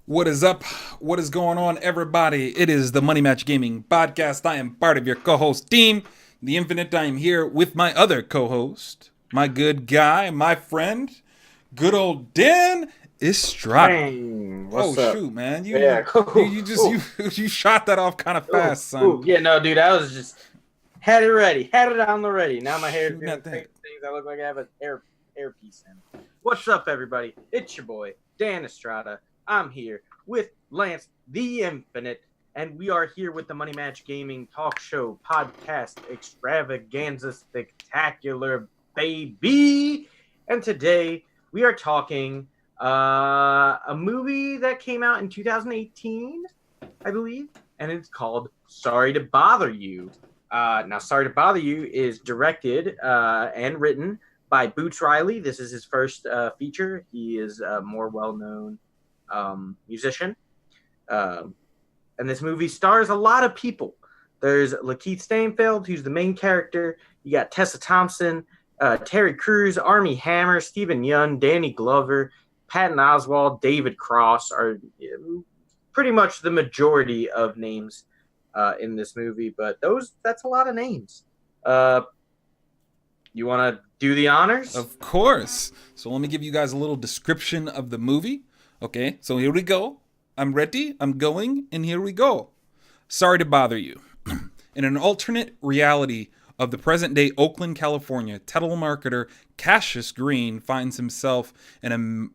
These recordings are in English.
What is up? What is going on, everybody? It is the Money Match Gaming Podcast. I am part of your co-host team, The Infinite. I am here with my other co-host, my good guy, my friend, good old Dan Estrata. Bang! Oh What's up? shoot, man! You Yeah. you you you just Ooh, you you shot that off kind of ooh, fast, son. ooh. Yeah, no, dude, I was just had it ready, had it on the ready. Now my hair's Shooting doing at that. crazy things. I look like I have an airpiece in. What's up, everybody? It's your boy Dan Estrata. I'm here with Lance the Infinite, and we are here with the Money Match Gaming Talk Show Podcast Extravaganza Spectacular, baby. And today we are talking a movie that came out in 2018, I believe, and it's called Sorry to Bother You. Now, Sorry to Bother You is directed and written by Boots Riley. This is his first feature. He is a more well-known musician. And this movie stars a lot of people. There's Lakeith Stanfield, who's the main character. You got Tessa Thompson, Terry Crews, Armie Hammer, Stephen Yeun, Danny Glover, Patton Oswalt, David Cross are pretty much the majority of names in this movie. But that's a lot of names. You want to do the honors? Of course. So let me give you guys a little description of the movie. Okay, so here we go. I'm ready, I'm going, and here we go. Sorry to bother you. In an alternate reality of the present day Oakland, California, telemarketer Cassius Green finds himself in a...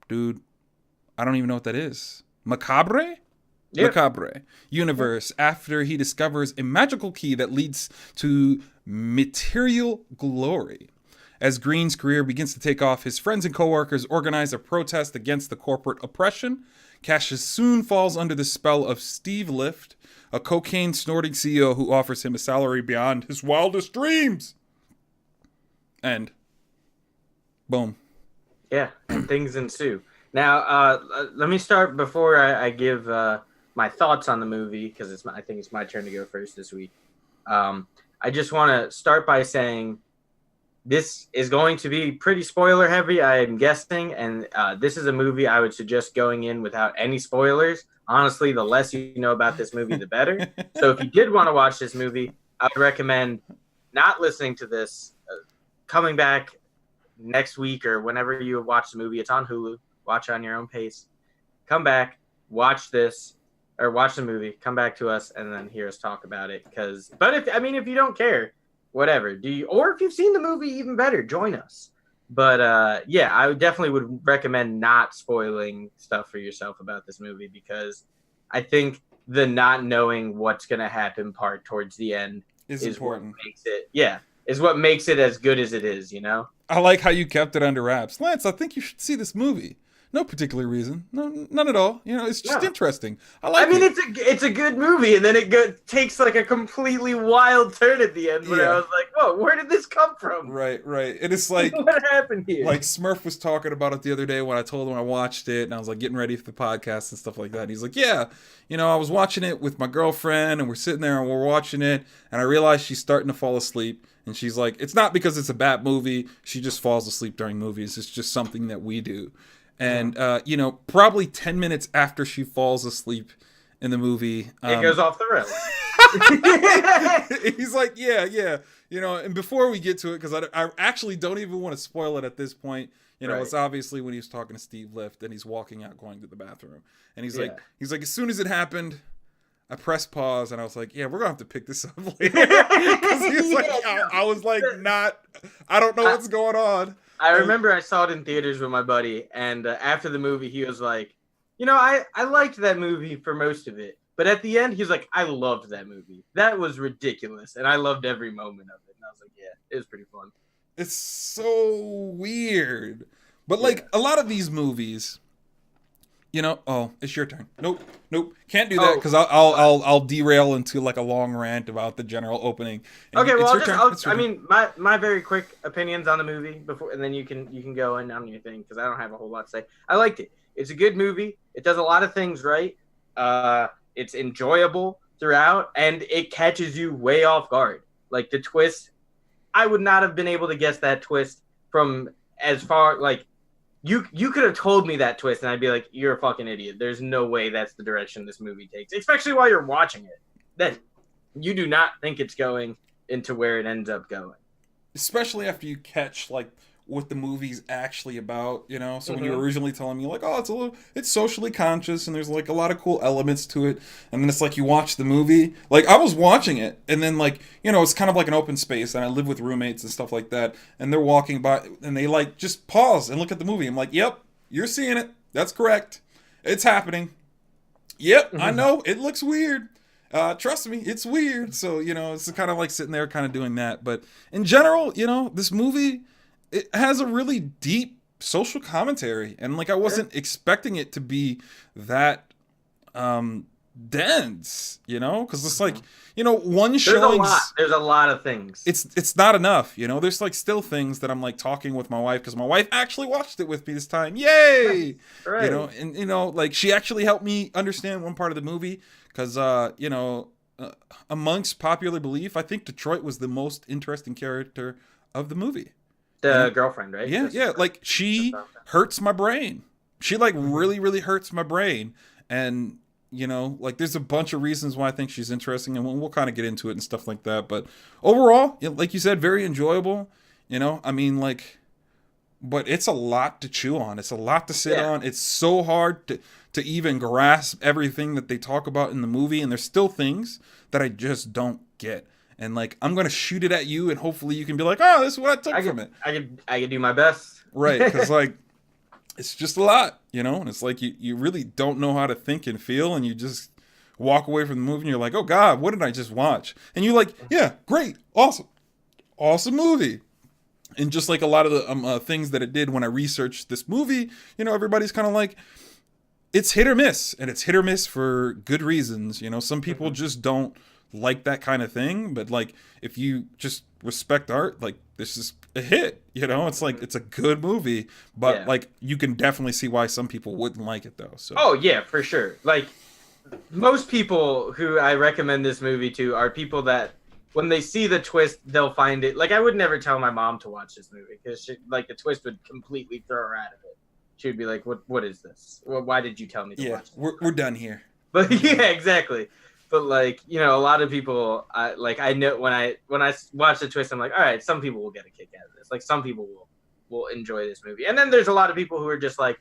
Dude, I don't even know what that is. Macabre? Yep. Macabre universe after he discovers a magical key that leads to material glory. As Green's career begins to take off, his friends and coworkers organize a protest against the corporate oppression. Cassius soon falls under the spell of Steve Lift, a cocaine-snorting CEO who offers him a salary beyond his wildest dreams. And boom. Yeah, and things ensue. Now, let me start before I give my thoughts on the movie, because I think it's my turn to go first this week. I just want to start by saying this is going to be pretty spoiler heavy, I am guessing, and this is a movie I would suggest going in without any spoilers. Honestly, the less you know about this movie, the better. So if you did want to watch this movie, I would recommend not listening to this, coming back next week or whenever you watch the movie. It's on Hulu. Watch on your own pace. Come back, watch this, or watch the movie. Come back to us, and then hear us talk about it. But if you don't care, whatever. Or if you've seen the movie, even better, join us. But yeah, I definitely would recommend not spoiling stuff for yourself about this movie, because I think the not knowing what's going to happen part towards the end is important. What makes it as good as it is, you know? I like how you kept it under wraps. Lance, I think you should see this movie. No particular reason. No, none at all. You know, it's just interesting. It's a good movie, and then it takes like a completely wild turn at the end. Where I was like, "Whoa, where did this come from?" Right. It is like what happened here. Like Smurf was talking about it the other day when I told him I watched it, and I was like getting ready for the podcast and stuff like that. And he's like, "Yeah, you know, I was watching it with my girlfriend, and we're sitting there and we're watching it, and I realized she's starting to fall asleep." And she's like, "It's not because it's a bad movie. She just falls asleep during movies. It's just something that we do." And, you know, probably 10 minutes after she falls asleep in the movie, it goes off the rails. He's like, yeah. You know, and before we get to it, because I actually don't even want to spoil it at this point. You know, It's obviously when he's talking to Steve Lift and he's walking out going to the bathroom. And he's like, as soon as it happened, I pressed pause and I was like, yeah, we're going to have to pick this up later. I was like, I don't know what's going on. I remember I saw it in theaters with my buddy, and after the movie, he was like, you know, I liked that movie for most of it. But at the end, he was like, I loved that movie. That was ridiculous, and I loved every moment of it. And I was like, yeah, it was pretty fun. It's so weird. But, like, a lot of these movies... You know, it's your turn. Nope, can't do that because I'll derail into like a long rant about the general opening. And okay, well, my very quick opinions on the movie before, and then you can go in on your thing because I don't have a whole lot to say. I liked it. It's a good movie. It does a lot of things right. It's enjoyable throughout, and it catches you way off guard. Like the twist, I would not have been able to guess that twist from as far like you could have told me that twist, and I'd be like, you're a fucking idiot. There's no way that's the direction this movie takes, especially while you're watching it. That you do not think it's going into where it ends up going. Especially after you catch like what the movie's actually about, you know. So when you were originally telling me like, oh, it's socially conscious and there's like a lot of cool elements to it, and then it's like you watch the movie. Like I was watching it, and then like, you know, it's kind of like an open space, and I live with roommates and stuff like that, and they're walking by and they like just pause and look at the movie. I'm like, yep, you're seeing it. That's correct. It's happening. Yep, I know. It looks weird. Trust me, it's weird. So, you know, it's kind of like sitting there kind of doing that. But in general, you know, this movie, it has a really deep social commentary. And like, I wasn't expecting it to be that dense, you know? Because it's like, you know, one showing. There's a lot of things. It's not enough, you know? There's like still things that I'm like talking with my wife, because my wife actually watched it with me this time. Yay! Right. You know, and, you know, like she actually helped me understand one part of the movie. Because, you know, amongst popular belief, I think Detroit was the most interesting character of the movie. The girlfriend, right? Yeah. Like, she hurts my brain. She, like, really, really hurts my brain. And, you know, like, there's a bunch of reasons why I think she's interesting. And we'll kind of get into it and stuff like that. But overall, like you said, very enjoyable. You know, I mean, like, but it's a lot to chew on. It's a lot to sit on. It's so hard to even grasp everything that they talk about in the movie, and there's still things that I just don't get. And like, I'm gonna shoot it at you, and hopefully you can be like, "Oh, this is what I took from it." I could do my best, right? Because like, it's just a lot, you know. And it's like you really don't know how to think and feel, and you just walk away from the movie, and you're like, "Oh God, what did I just watch?" And you're like, "Yeah, great, awesome movie." And just like a lot of the things that it did when I researched this movie, you know, everybody's kind of like, it's hit or miss, and it's hit or miss for good reasons. You know, some people just don't like that kind of thing, but like, if you just respect art, like, this is a hit, you know. It's like, it's a good movie, but like, you can definitely see why some people wouldn't like it though. So oh yeah, for sure. Like, most people who I recommend this movie to are people that when they see the twist, they'll find it. Like, I would never tell my mom to watch this movie, because like, the twist would completely throw her out of it. She would be like, "What is this? Why did you tell me to watch this?" We're done here. But yeah, exactly. But like, you know, a lot of people, I know when I watch the twist, I'm like, all right, some people will get a kick out of this. Like, some people will enjoy this movie. And then there's a lot of people who are just like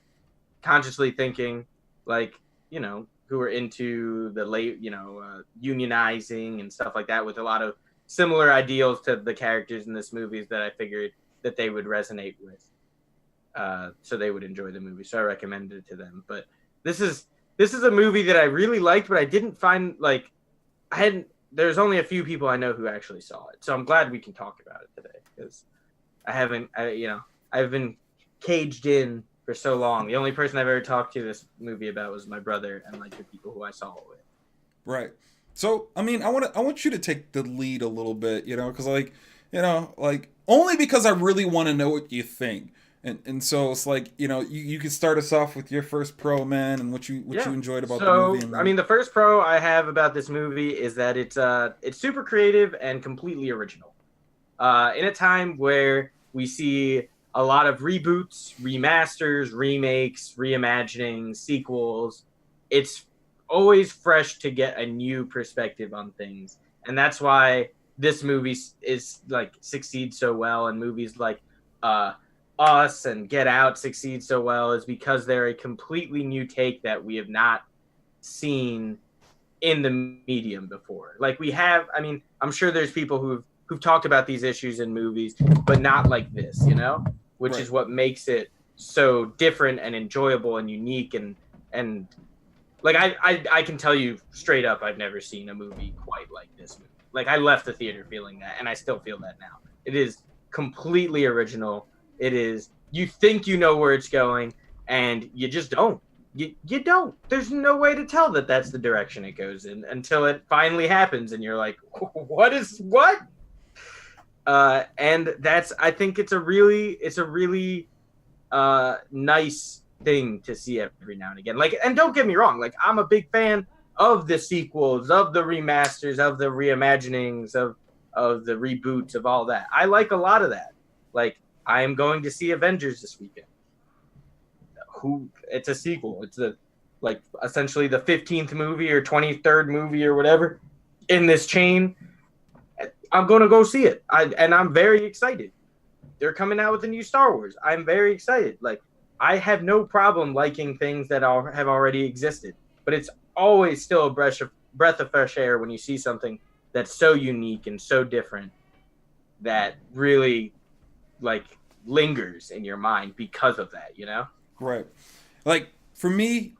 consciously thinking, like, you know, who are into the late, you know, unionizing and stuff like that, with a lot of similar ideals to the characters in this movie that I figured that they would resonate with. So they would enjoy the movie. So I recommended it to them. But this is a movie that I really liked, but I didn't find, like, there's only a few people I know who actually saw it. So I'm glad we can talk about it today, because I've been caged in for so long. The only person I've ever talked to this movie about was my brother and like the people who I saw it with. Right. So, I mean, I want you to take the lead a little bit, you know, because like, you know, like, only because I really want to know what you think. And so it's like, you know, you can start us off with your first pro, man, and what you enjoyed about the movie. I mean, the first pro I have about this movie is that it's super creative and completely original. In a time where we see a lot of reboots, remasters, remakes, reimaginings, sequels, it's always fresh to get a new perspective on things. And that's why this movie is like succeeds so well, and movies like Us and Get Out succeed so well, is because they're a completely new take that we have not seen in the medium before. Like, we have, I mean, I'm sure there's people who've talked about these issues in movies, but not like this, you know, which is what makes it so different and enjoyable and unique. And like, I can tell you straight up, I've never seen a movie quite like this movie. Like, I left the theater feeling that, and I still feel that now. It is completely original. It is, you think you know where it's going, and you just don't. You don't. There's no way to tell that that's the direction it goes in until it finally happens, and you're like, what? And that's, I think it's a really nice thing to see every now and again. Like, and don't get me wrong, like, I'm a big fan of the sequels, of the remasters, of the reimaginings, of the reboots, of all that. I like a lot of that. Like, I am going to see Avengers this weekend. who it's a sequel. It's essentially the 15th movie or 23rd movie or whatever in this chain. I'm going to go see it. And I'm very excited. They're coming out with a new Star Wars. I'm very excited. Like, I have no problem liking things that have already existed, but it's always still a breath of fresh air when you see something that's so unique and so different that really like lingers in your mind because of that, you know? Right. Like, for me,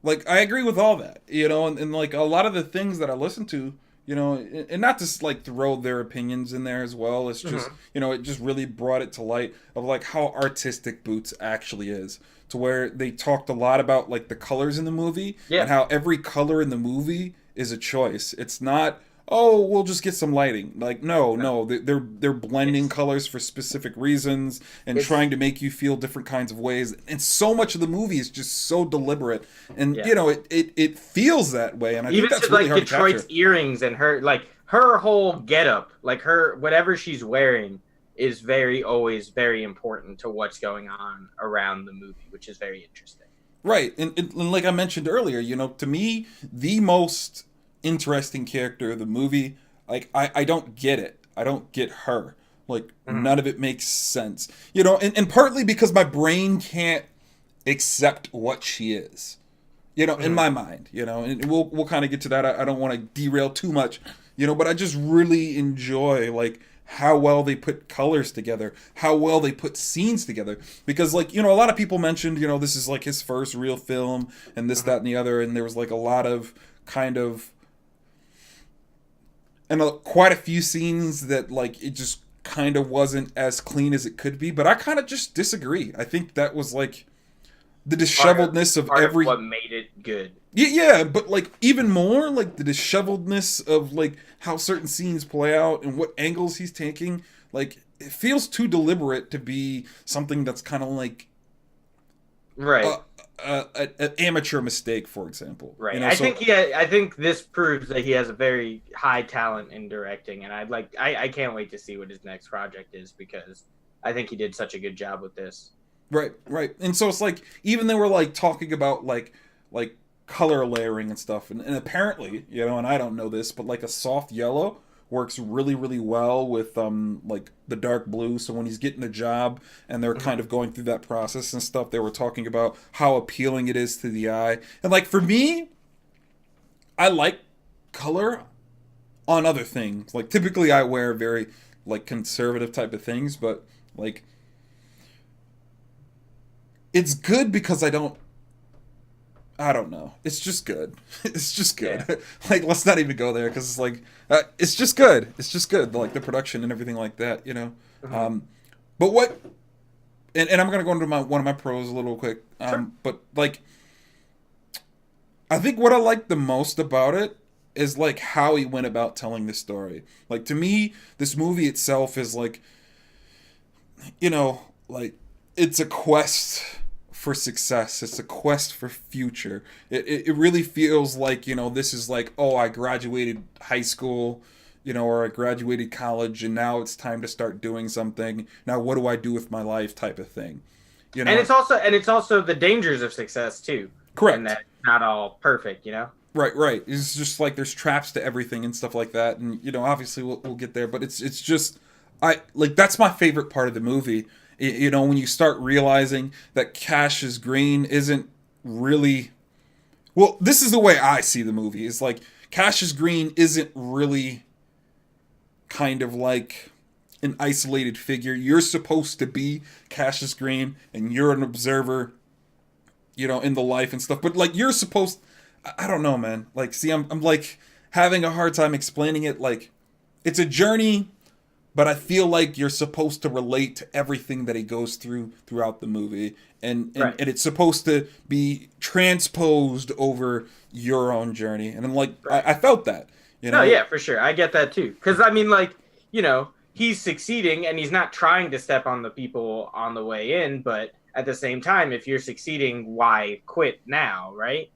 like, I agree with all that, you know, and like a lot of the things that I listen to, you know, and not just like throw their opinions in there as well. It's just, you know, it just really brought it to light of like how artistic Boots actually is, to where they talked a lot about like the colors in the movie and how every color in the movie is a choice. It's not, oh, we'll just get some lighting. Like, no, they're blending colors for specific reasons and trying to make you feel different kinds of ways. And so much of the movie is just so deliberate, and you know, it feels that way. And I think that's really hard to capture. Detroit's earrings and her whole getup, like her whatever she's wearing, is always very important to what's going on around the movie, which is very interesting. Right, and like I mentioned earlier, you know, to me, the most interesting character of the movie, like I don't get it. I don't get her. Like, none of it makes sense. You know, and partly because my brain can't accept what she is. You know, in my mind, you know, and we'll kind of get to that. I don't want to derail too much, you know, but I just really enjoy like how well they put colors together, how well they put scenes together. Because, like, you know, a lot of people mentioned, you know, this is like his first real film and this, that, and the other, and there was like a lot of kind of and quite a few scenes that like it just kind of wasn't as clean as it could be. But I kind of just disagree. I think that was like the disheveledness of every what made it good. Yeah, but like even more like the disheveledness of like how certain scenes play out and what angles he's taking. Like, it feels too deliberate to be something that's kind of like an amateur mistake, for example. Right. You know, I think this proves that he has a very high talent in directing, and I can't wait to see what his next project is, because I think he did such a good job with this. Right. And so it's like, even they were like talking about like color layering and stuff, and apparently, you know, and I don't know this, but like a soft yellow works really, really well with like the dark blue. So when he's getting a job and they're kind of going through that process and stuff, they were talking about how appealing it is to the eye. And like for me, I like color on other things. Like typically I wear very like conservative type of things, but like it's good because I don't know. It's just good. It's just good. Yeah. Like, let's not even go there, because it's like, it's just good. It's just good. Like, the production and everything like that, you know? But what, and I'm going to go into one of my pros a little quick. Sure. But, like, I think what I like the most about it is, like, how he went about telling the story. Like, to me, this movie itself is, like, you know, like, it's a quest for success. It's a quest for future. It really feels like, you know, this is like, oh, I graduated high school, you know, or I graduated college, and now it's time to start doing something. Now what do I do with my life, type of thing. You know? And it's also the dangers of success too. Correct. And that's not all perfect, you know? Right. It's just like there's traps to everything and stuff like that, and you know, obviously we'll get there, but it's just that's my favorite part of the movie. You know, when you start realizing that Cassius Green isn't really... Well, this is the way I see the movie. It's like, Cassius Green isn't really kind of like an isolated figure. You're supposed to be Cassius Green, and you're an observer, you know, in the life and stuff. But, like, you're supposed... I don't know, man. Like, see, I'm like, having a hard time explaining it. Like, it's a journey... But I feel like you're supposed to relate to everything that he goes throughout the movie. And it's supposed to be transposed over your own journey. And I'm like, I felt that. You know? No, yeah, for sure. I get that too. Because, I mean, like, you know, he's succeeding and he's not trying to step on the people on the way in. But at the same time, if you're succeeding, why quit now, right?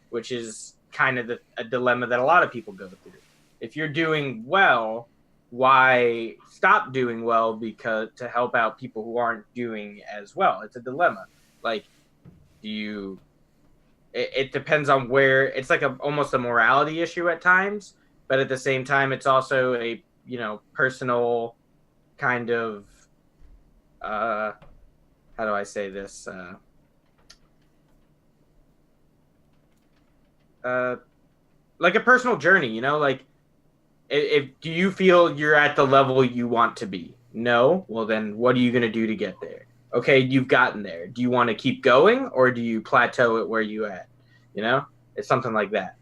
Which is kind of a dilemma that a lot of people go through. If you're doing well... why stop doing well because to help out people who aren't doing as well? It's a dilemma. Like, do you? It depends on where. It's like almost a morality issue at times, but at the same time, it's also a personal kind of how do I say this? Like a personal journey, like if do you feel you're at the level you want to be? No? Well, then what are you going to do to get there? Okay, you've gotten there. Do you want to keep going, or do you plateau at where you at? It's something like that.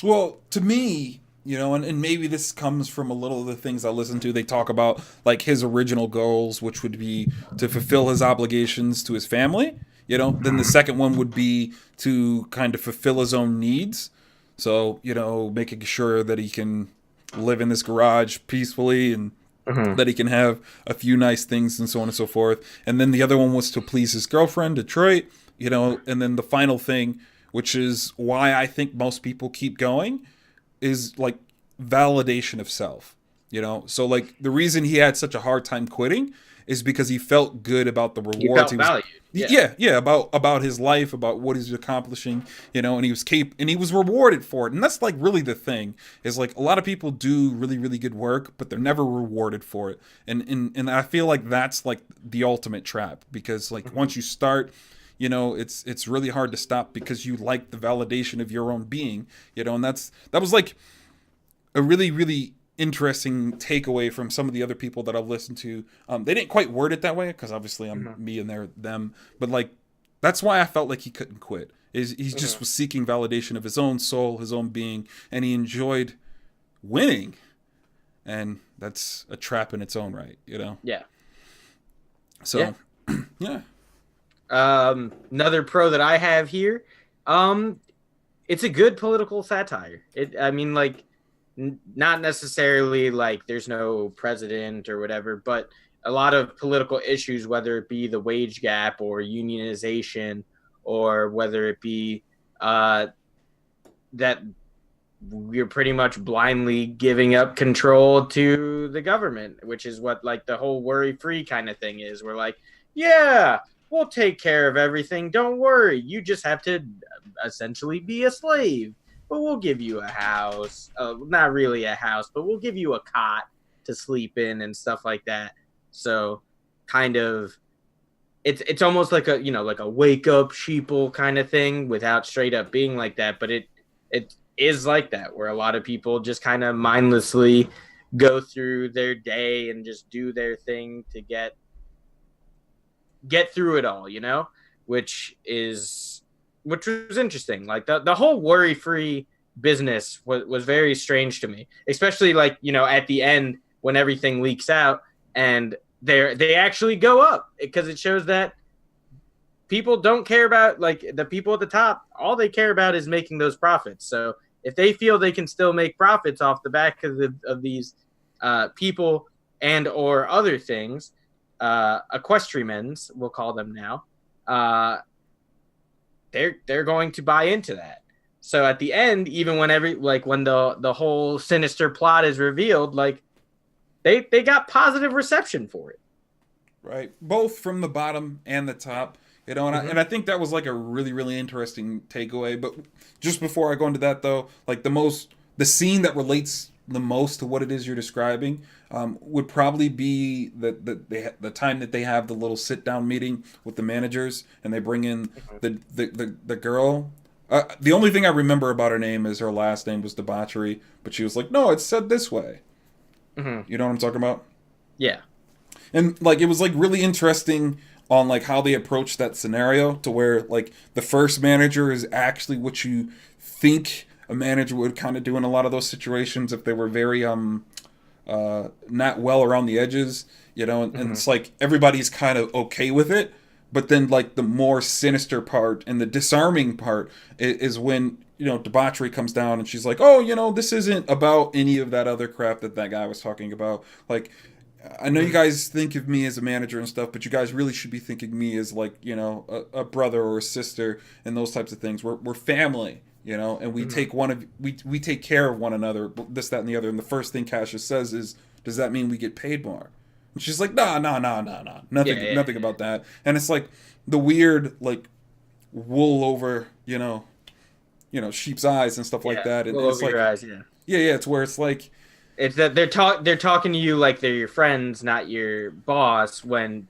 Well, to me, and maybe this comes from a little of the things I listen to. They talk about like his original goals, which would be to fulfill his obligations to his family. Then the second one would be to kind of fulfill his own needs. So, making sure that he can live in this garage peacefully and that he can have a few nice things and so on and so forth. And then the other one was to please his girlfriend, Detroit, and then the final thing, which is why I think most people keep going, is like validation of self, So like the reason he had such a hard time quitting is because he felt good about the rewards. He felt valued. Yeah, about his life, about what he's accomplishing, and he was rewarded for it. And that's like really the thing is like a lot of people do really, really good work, but they're never rewarded for it. And I feel like that's like the ultimate trap, because like once you start, it's really hard to stop because you like the validation of your own being, and that was like a really, really interesting takeaway from some of the other people that I've listened to. They didn't quite word it that way because obviously I'm me and they're them, but like that's why I felt like he couldn't quit. He just was seeking validation of his own soul, his own being, and he enjoyed winning, and that's a trap in its own right, Yeah. So, yeah. Another pro that I have here, it's a good political satire. Not necessarily like there's no president or whatever, but a lot of political issues, whether it be the wage gap or unionization, or whether it be that we're pretty much blindly giving up control to the government, which is what like the whole worry-free kind of thing is. We're like, yeah, we'll take care of everything. Don't worry. You just have to essentially be a slave. But we'll give you a house. Not really a house, but we'll give you a cot to sleep in and stuff like that. So kind of it's almost like a wake up sheeple kind of thing without straight up being like that. But it is like that, where a lot of people just kind of mindlessly go through their day and just do their thing to get through it all, which was interesting. Like the whole worry-free business was very strange to me, especially like, at the end when everything leaks out and they actually go up, because it shows that people don't care about like the people at the top. All they care about is making those profits. So if they feel they can still make profits off the back of these people and or other things, equestrians, we'll call them now, they're going to buy into that. So at the end, even when when the whole sinister plot is revealed, like they got positive reception for it. Right, both from the bottom and the top, and I think that was like a really, really interesting takeaway. But just before I go into that though, like the scene that relates the most to what it is you're describing would probably be the time that they have the little sit down meeting with the managers and they bring in the girl. The only thing I remember about her name is her last name was Debauchery, but she was like, no, it's said this way. You know what I'm talking about? Yeah. And like it was like really interesting on like how they approached that scenario, to where like the first manager is actually what you think a manager would kind of do in a lot of those situations if they were very not well around the edges, and it's like everybody's kind of okay with it. But then like the more sinister part and the disarming part is when, Debauchery comes down and she's like, oh, this isn't about any of that other crap that guy was talking about. Like, I know you guys think of me as a manager and stuff, but you guys really should be thinking me as like, a brother or a sister and those types of things. We're family, and we take we take care of one another, this, that, and the other. And the first thing Cassius says is, does that mean we get paid more? And she's like, no, nothing about that. And it's like the weird, like, wool over, sheep's eyes and stuff like Yeah, that. And well it's over your like, eyes, yeah. yeah, it's where it's like, It's that they're talking to you like they're your friends, not your boss, when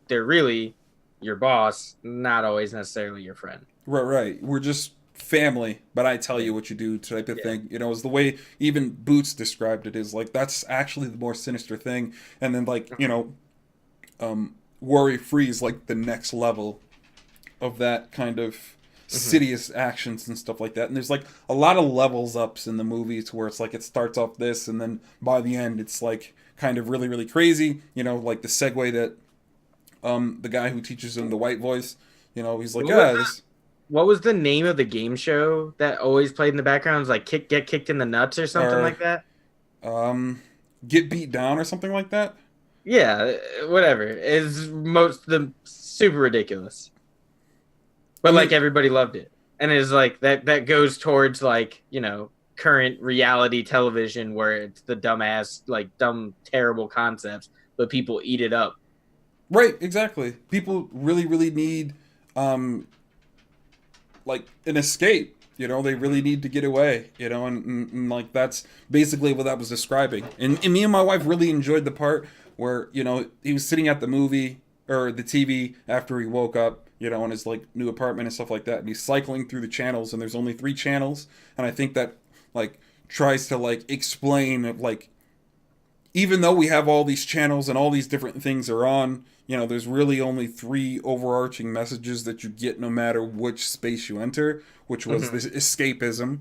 they're really your boss, not always necessarily your friend. right, we're just family, but I tell Yeah. you what you do type of Yeah. thing. Is the way even Boots described it, is like, that's actually the more sinister thing. And then, like, worry free is like the next level of that kind of insidious actions and stuff like that. And there's like a lot of levels ups in the movie, to where it's like it starts off this, and then by the end it's like kind of really, really crazy. Like the segue that the guy who teaches him the white voice, he's like, What was the name of the game show that always played in the background? It was like get kicked in the nuts or something like that. Get beat down or something like that. Yeah, whatever. Is most the super ridiculous. But like everybody loved it. And it's like that goes towards like, current reality television, where it's the dumbass, like dumb, terrible concepts, but people eat it up. Right, exactly. People really, really need like an escape. They really need to get away, and like that's basically what that was describing. And me and my wife really enjoyed the part where, he was sitting at the movie or the TV after he woke up, in his like new apartment and stuff like that, and he's cycling through the channels, and there's only 3 channels, and I think that like tries to like explain, like, even though we have all these channels and all these different things are on, there's really only 3 overarching messages that you get no matter which space you enter, which was this escapism,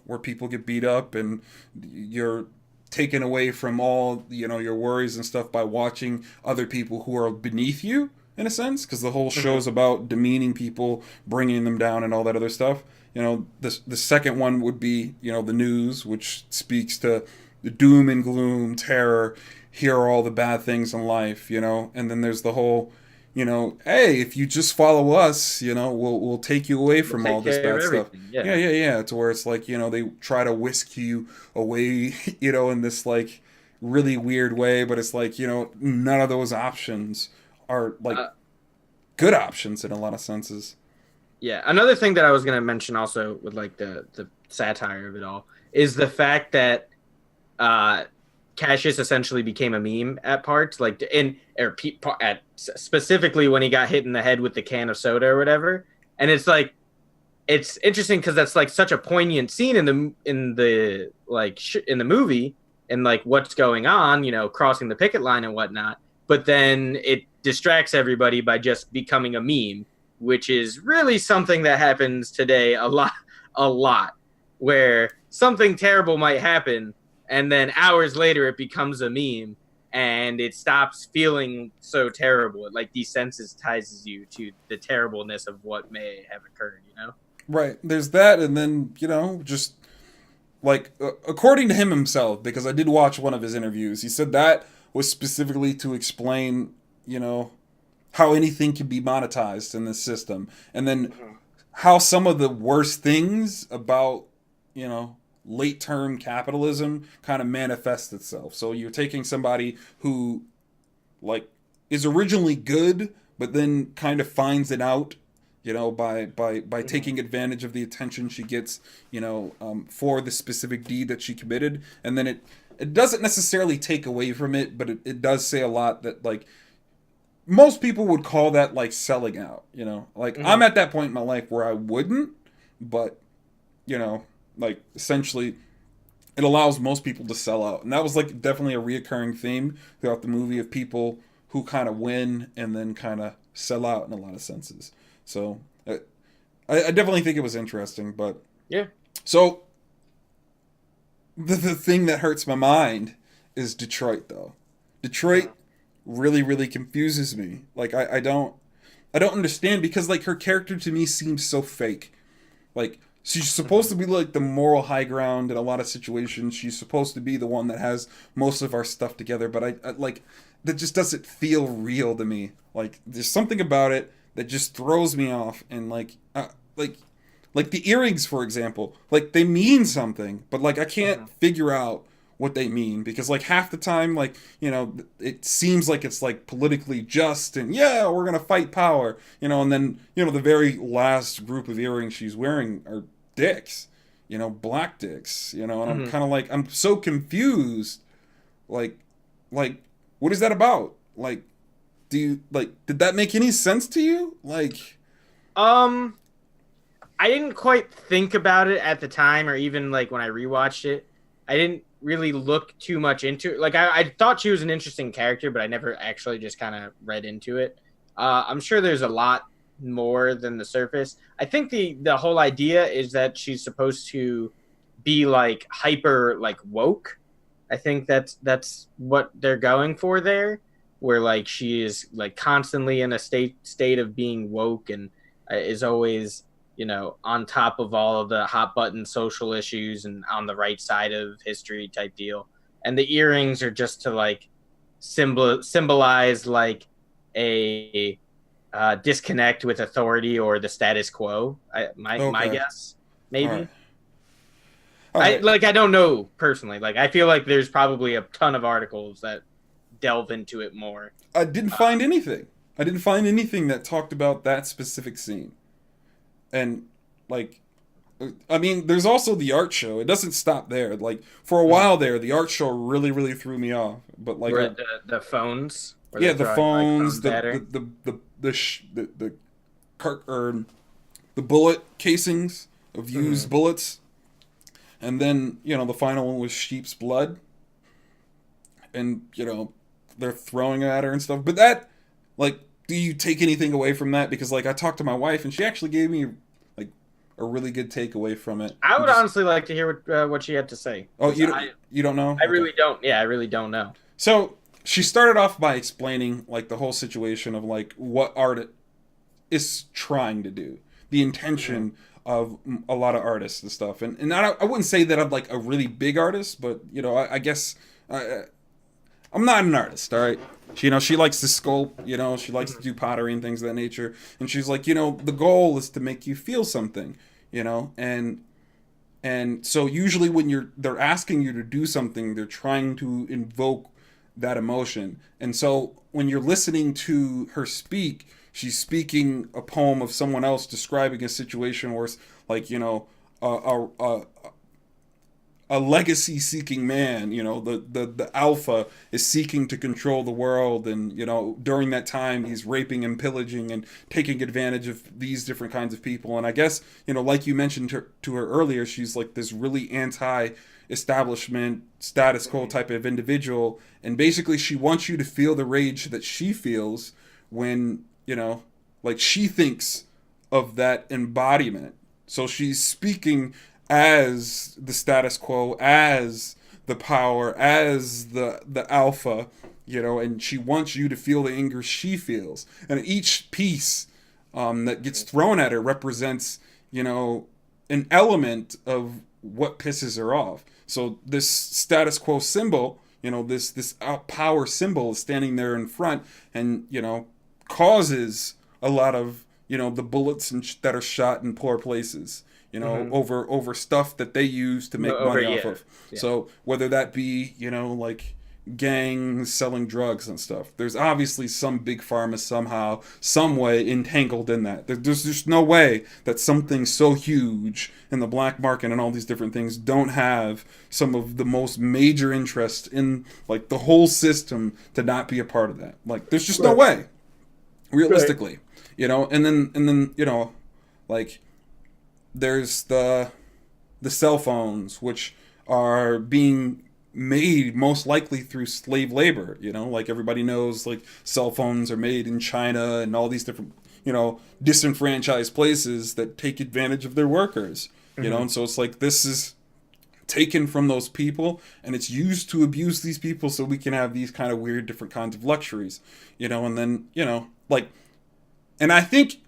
where people get beat up and you're taken away from all, your worries and stuff by watching other people who are beneath you, in a sense, because the whole show's about demeaning people, bringing them down and all that other stuff. The second one would be, the news, which speaks to the doom and gloom, terror, here are all the bad things in life, and then there's the whole, hey, if you just follow us, we'll take you away from all this bad stuff. Yeah. To where it's like, they try to whisk you away, in this like really weird way, but it's like, none of those options are like good options in a lot of senses. Yeah, another thing that I was going to mention also with like the satire of it all is the fact that Cassius essentially became a meme at parts, like specifically when he got hit in the head with the can of soda or whatever. And it's like, it's interesting because that's like such a poignant scene in the in the movie, and like what's going on, crossing the picket line and whatnot. But then it distracts everybody by just becoming a meme, which is really something that happens today a lot, where something terrible might happen, and then hours later it becomes a meme, and it stops feeling so terrible. It like desensitizes you to the terribleness of what may have occurred, Right. There's that, and then, just like, according to him himself, because I did watch one of his interviews, he said that was specifically to explain, how anything can be monetized in this system. And then how some of the worst things about, late term capitalism kind of manifests itself. So you're taking somebody who like is originally good, but then kind of finds it out, by taking advantage of the attention she gets, for the specific deed that she committed. And then it doesn't necessarily take away from it, but it does say a lot that like most people would call that like selling out, like I'm at that point in my life where I wouldn't, but like essentially it allows most people to sell out. And that was like definitely a reoccurring theme throughout the movie, of people who kind of win and then kind of sell out in a lot of senses. So I definitely think it was interesting, but yeah. So the thing that hurts my mind is Detroit, though. Detroit really, really confuses me. Like I don't understand, because like her character to me seems so fake. Like she's supposed to be like the moral high ground in a lot of situations. She's supposed to be the one that has most of our stuff together, but I like that just doesn't feel real to me. Like there's something about it that just throws me off, and like the earrings, for example, like they mean something, but like I can't figure out what they mean, because like half the time, like, you know, it seems like it's like politically just and yeah, we're gonna fight power, you know, and then, you know, the very last group of earrings she's wearing are dicks, you know, black dicks, you know, and I'm kind of like, I'm so confused, like what is that about? Like, did that make any sense to you? Like, I didn't quite think about it at the time, or even like when I rewatched it. I didn't really look too much into it. Like I thought she was an interesting character, but I never actually just kind of read into it. I'm sure there's a lot more than the surface. I think the whole idea is that she's supposed to be like hyper like woke. I think that's what they're going for there, where like she is like constantly in a state of being woke and is always, you know, on top of all of the hot button social issues and on the right side of history type deal. And the earrings are just to like symbolize like a disconnect with authority or the status quo. My guess, maybe. all right. All right. I don't know personally. Like I feel like there's probably a ton of articles that delve into it more. I didn't find anything. I didn't find anything that talked about that specific scene. And like, I mean, there's also the art show. It doesn't stop there. Like for a while there, the art show really, really threw me off. But like the phones. Yeah, the phones, like, the bullet casings of used bullets, and then, you know, the final one was sheep's blood, and, you know, they're throwing it at her and stuff. But that, like, do you take anything away from that? Because like I talked to my wife and she actually gave me like a really good takeaway from it. I would honestly like to hear what she had to say. Oh, you don't know? I really don't. Yeah, I really don't know. So she started off by explaining like the whole situation of like what art is trying to do, the intention of a lot of artists and stuff. And I wouldn't say that I'm like a really big artist, but you know, I guess I'm not an artist, all right? You know, she likes to sculpt, you know, she likes to do pottery and things of that nature. And she's like, you know, the goal is to make you feel something, you know? And so usually when they're asking you to do something, they're trying to invoke that emotion. And so when you're listening to her speak, she's speaking a poem of someone else describing a situation where it's like, you know, a legacy-seeking man, you know, the alpha is seeking to control the world, and, you know, during that time he's raping and pillaging and taking advantage of these different kinds of people. And I guess, you know, like you mentioned to her earlier, she's like this really anti-establishment, status quo type of individual, and basically she wants you to feel the rage that she feels when, you know, like she thinks of that embodiment. So she's speaking as the status quo, as the power, as the alpha, you know, and she wants you to feel the anger she feels. And each piece that gets thrown at her represents, you know, an element of what pisses her off. So this status quo symbol, you know, this power symbol is standing there in front and, you know, causes a lot of, you know, the bullets that are shot in poor places, you know, over stuff that they use to make money off of. Yeah. So whether that be, you know, like gangs selling drugs and stuff, there's obviously some big pharma somehow, some way entangled in that. There's just no way that something so huge in the black market and all these different things don't have some of the most major interest in like the whole system to not be a part of that. Like there's just no way, realistically, you know. And then you know, like there's the cell phones, which are being made most likely through slave labor, you know, like everybody knows, like cell phones are made in China and all these different, you know, disenfranchised places that take advantage of their workers, you know. And so it's like this is taken from those people and it's used to abuse these people so we can have these kind of weird different kinds of luxuries, you know. And then, you know, like, and I think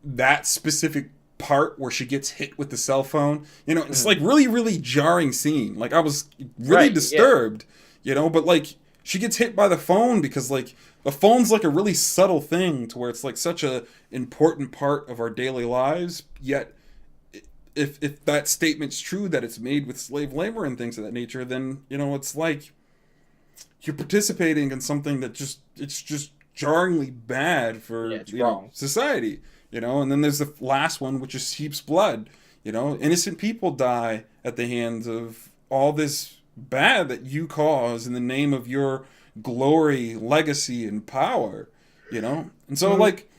that specific part where she gets hit with the cell phone, you know, it's like really, really jarring scene. Like I was really disturbed, you know, but like she gets hit by the phone because like the phone's like a really subtle thing to where it's like such a important part of our daily lives, yet if that statement's true, that it's made with slave labor and things of that nature, then, you know, it's like you're participating in something that it's just jarringly bad for society, you know. And then there's the last one, which is sheep's blood. You know, innocent people die at the hands of all this bad that you cause in the name of your glory, legacy, and power, you know. And so, like,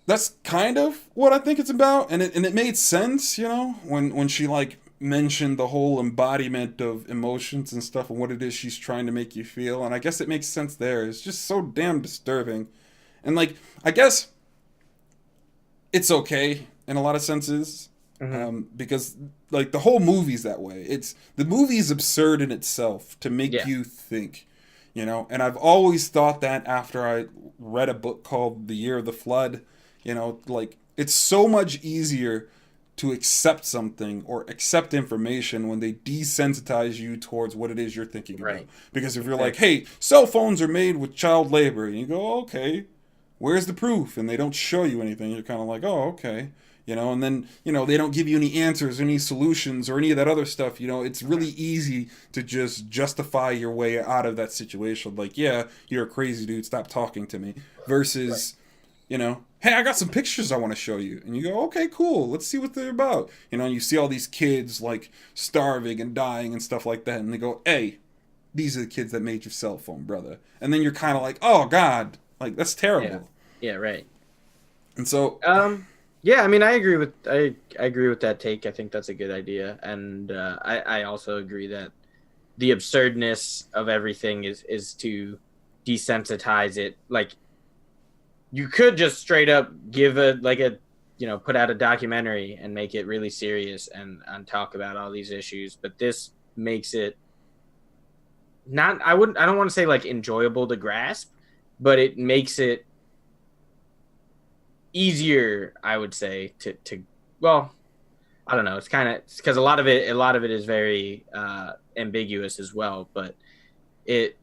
that's kind of what I think it's about. And it made sense, you know, when she, like, mentioned the whole embodiment of emotions and stuff and what it is she's trying to make you feel. And I guess it makes sense there. It's just so damn disturbing. And, like, I guess it's okay in a lot of senses. Because, like, the whole movie's that way. The movie's absurd in itself to make you think, you know. And I've always thought that after I read a book called The Year of the Flood, you know, like, it's so much easier to accept something or accept information when they desensitize you towards what it is you're thinking about. Because if you're like, hey, cell phones are made with child labor, and you go, okay, where's the proof? And they don't show you anything. You're kind of like, oh, okay. You know, and then, you know, they don't give you any answers, any solutions, or any of that other stuff. You know, it's really easy to just justify your way out of that situation. Like, yeah, you're a crazy dude, stop talking to me. Versus, you know, hey, I got some pictures I want to show you. And you go, okay, cool, let's see what they're about. You know, and you see all these kids, like, starving and dying and stuff like that. And they go, hey, these are the kids that made your cell phone, brother. And then you're kind of like, oh, God, like, that's terrible. Yeah, right. And so... yeah, I mean, I agree with that take. I think that's a good idea, and I also agree that the absurdness of everything is to desensitize it. Like, you could just straight up give put out a documentary and make it really serious and talk about all these issues, but this makes it not. I don't want to say like enjoyable to grasp, but it makes it easier, I would say, to well, I don't know. It's kind of because a lot of it is very ambiguous as well, but it's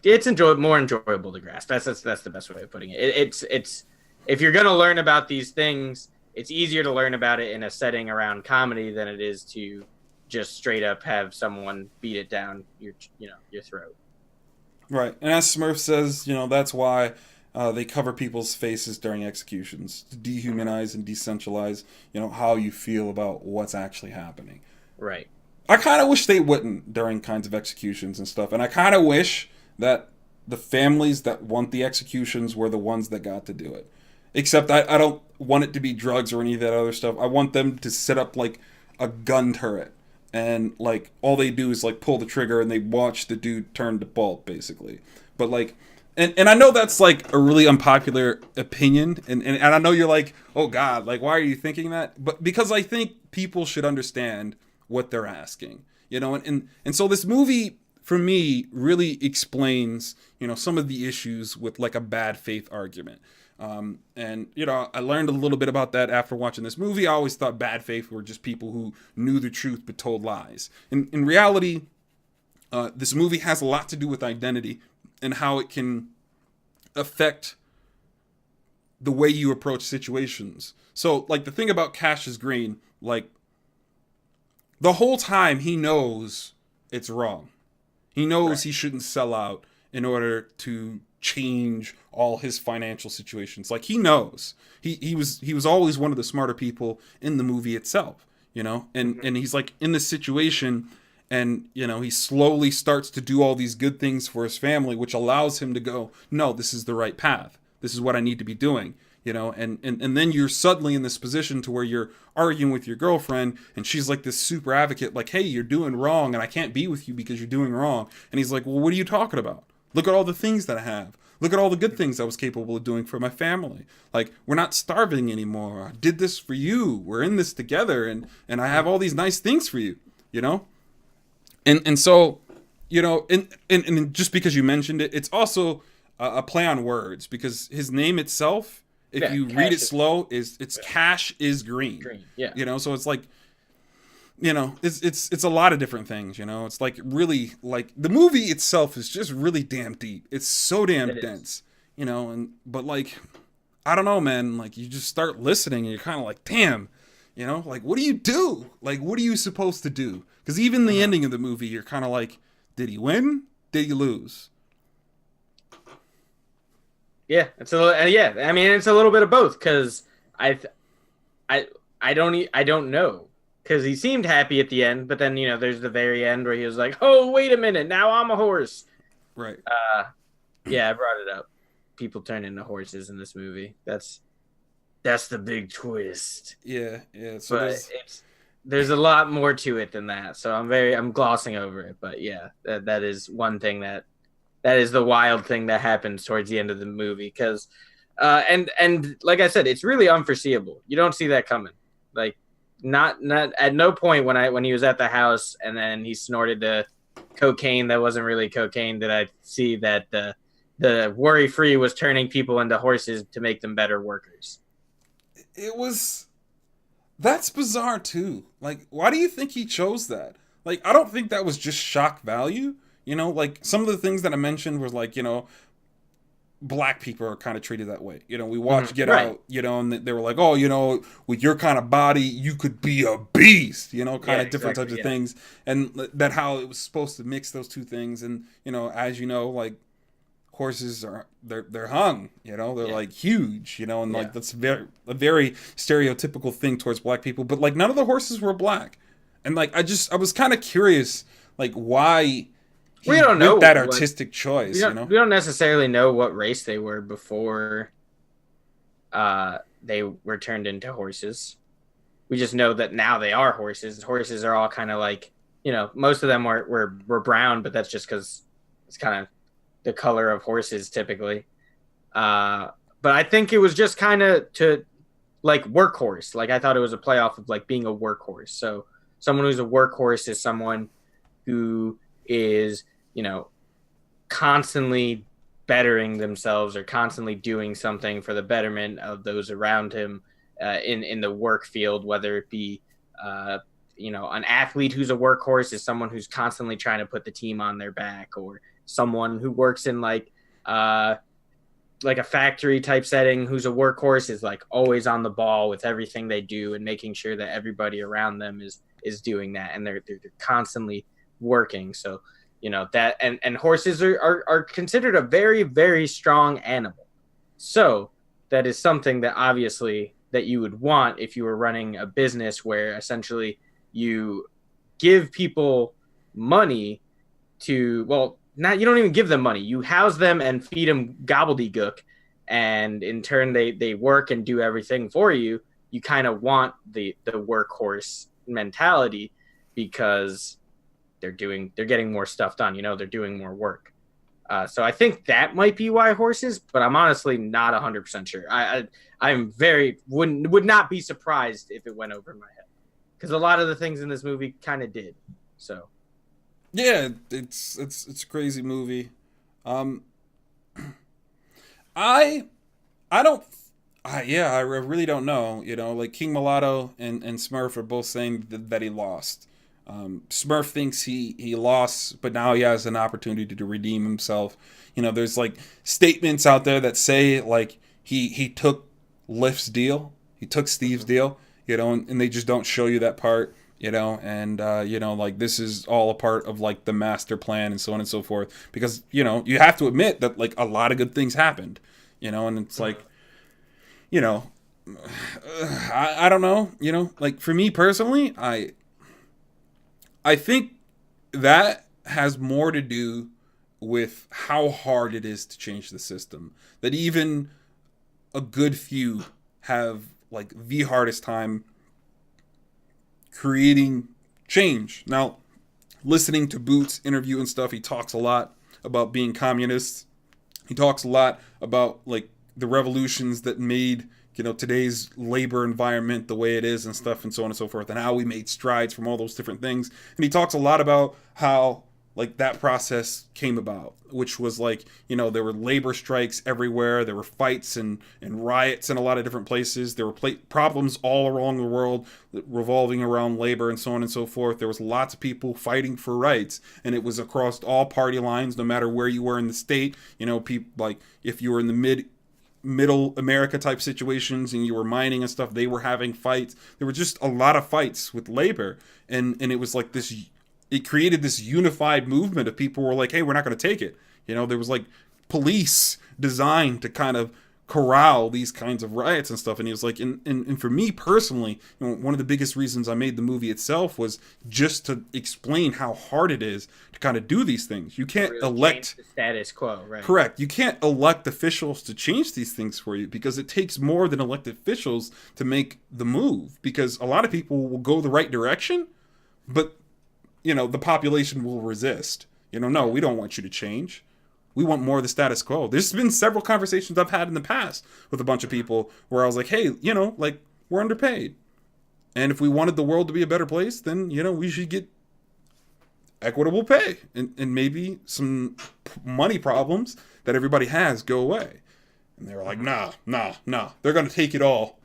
more enjoyable to grasp. That's the best way of putting it. It's if you're gonna learn about these things, it's easier to learn about it in a setting around comedy than it is to just straight up have someone beat it down your throat. Right, and as Smurf says, you know, that's why. They cover people's faces during executions to dehumanize and decentralize, you know, how you feel about what's actually happening. Right. I kind of wish they wouldn't during kinds of executions and stuff. And I kind of wish that the families that want the executions were the ones that got to do it. Except I don't want it to be drugs or any of that other stuff. I want them to set up, like, a gun turret. And, like, all they do is, like, pull the trigger and they watch the dude turn to pulp, basically. But, like... And I know that's, like, a really unpopular opinion, and I know you're like, oh, God, like, why are you thinking that? But because I think people should understand what they're asking, you know? And so this movie, for me, really explains, you know, some of the issues with, like, a bad faith argument. And, you know, I learned a little bit about that after watching this movie. I always thought bad faith were just people who knew the truth but told lies. In reality, this movie has a lot to do with identity and how it can affect the way you approach situations. So, like, the thing about Cassius Green, like, the whole time he knows it's wrong. He knows he shouldn't sell out in order to change all his financial situations. Like, he knows. He was always one of the smarter people in the movie itself, you know? And he's, like, in this situation... And, you know, he slowly starts to do all these good things for his family, which allows him to go, no, this is the right path. This is what I need to be doing, you know. And then you're suddenly in this position to where you're arguing with your girlfriend, and she's like this super advocate, like, hey, you're doing wrong, and I can't be with you because you're doing wrong. And he's like, well, what are you talking about? Look at all the things that I have. Look at all the good things I was capable of doing for my family. Like, we're not starving anymore. I did this for you. We're in this together, and I have all these nice things for you, you know. And so, you know, and just because you mentioned it, it's also a play on words, because his name itself, if you read it slow, it's Cash is Green. Yeah. You know, so it's like, you know, it's a lot of different things, you know. It's like really, like, the movie itself is just really damn deep. It's so damn dense, you know, but like, I don't know, man. Like, you just start listening and you're kind of like, damn, like, what do you do? Like, what are you supposed to do? Because even the ending of the movie, you're kind of like, did he win? Did he lose? Yeah, it's a little, yeah. I mean, it's a little bit of both because I don't know because he seemed happy at the end, but then there's the very end where he was like, "Oh, wait a minute, now I'm a horse." Right. Yeah, I brought it up. People turn into horses in this movie. That's the big twist. Yeah. So but there's a lot more to it than that. So I'm glossing over it, but yeah, that is one thing that is the wild thing that happens towards the end of the movie because and like I said, it's really unforeseeable. You don't see that coming. Like not at no point when he was at the house and then he snorted the cocaine that wasn't really cocaine did I see that the worry-free was turning people into horses to make them better workers. That's bizarre too. Like, why do you think he chose that? Like, I don't think that was just shock value. Like some of the things that I mentioned was like, black people are kind of treated that way. We watched Get Out, and they were like, oh, with your kind of body, you could be a beast, kind of different types of things. And that how it was supposed to mix those two things. And, as like horses they're hung, they're like huge, and like that's a very stereotypical thing towards black people. But like none of the horses were black. And like, I was kind of curious, like why we don't know that artistic choice. We don't necessarily know what race they were before they were turned into horses. We just know that now they are horses. Horses are all kind of like, most of them were brown, but that's just because it's kind of the color of horses typically. But I think it was just kind of to like workhorse. Like I thought it was a playoff of like being a workhorse. So someone who's a workhorse is someone who is, constantly bettering themselves or constantly doing something for the betterment of those around him in the work field, whether it be, an athlete who's a workhorse is someone who's constantly trying to put the team on their back, or someone who works in like a factory type setting who's a workhorse is like always on the ball with everything they do and making sure that everybody around them is doing that. And they're constantly working. So, that and horses are considered a very, very strong animal. So that is something that obviously that you would want if you were running a business where essentially you give people money to, you don't even give them money. You house them and feed them gobbledygook. And in turn, they work and do everything for you. You kind of want the workhorse mentality because they're getting more stuff done. They're doing more work. So I think that might be why horses, but I'm honestly not 100% sure. I'm would not be surprised if it went over my head because a lot of the things in this movie kind of did. So. Yeah, it's a crazy movie. I really don't know. Like King Mulatto and Smurf are both saying that he lost. Smurf thinks he lost, but now he has an opportunity to redeem himself. There's like statements out there that say like he took Lift's deal, he took Steve's deal, and they just don't show you that part. Like this is all a part of like the master plan and so on and so forth, because you have to admit that like a lot of good things happened, and it's like, I don't know, like for me personally, I think that has more to do with how hard it is to change the system, that even a good few have like the hardest time creating change. Now, listening to Boots interview and stuff, he talks a lot about being communist. He talks a lot about like the revolutions that made today's labor environment the way it is and stuff and so on and so forth, and how we made strides from all those different things. And he talks a lot about how like that process came about, which was like, there were labor strikes everywhere. There were fights and riots in a lot of different places. There were problems all around the world revolving around labor and so on and so forth. There was lots of people fighting for rights, and it was across all party lines, no matter where you were in the state. People like if you were in the middle America type situations and you were mining and stuff, they were having fights. There were just a lot of fights with labor, and it was like this. It created this unified movement of people who were like, hey, we're not going to take it. There was like police designed to kind of corral these kinds of riots and stuff. And he was like, and for me personally, one of the biggest reasons I made the movie itself was just to explain how hard it is to kind of do these things. You can't really elect the status quo, right? Correct. You can't elect officials to change these things for you, because it takes more than elected officials to make the move, because a lot of people will go the right direction, but the population will resist. No, we don't want you to change. We want more of the status quo. There's been several conversations I've had in the past with a bunch of people where I was like, hey, like, we're underpaid. And if we wanted the world to be a better place, then, we should get equitable pay. And maybe some money problems that everybody has go away. And they were like, nah. They're going to take it all.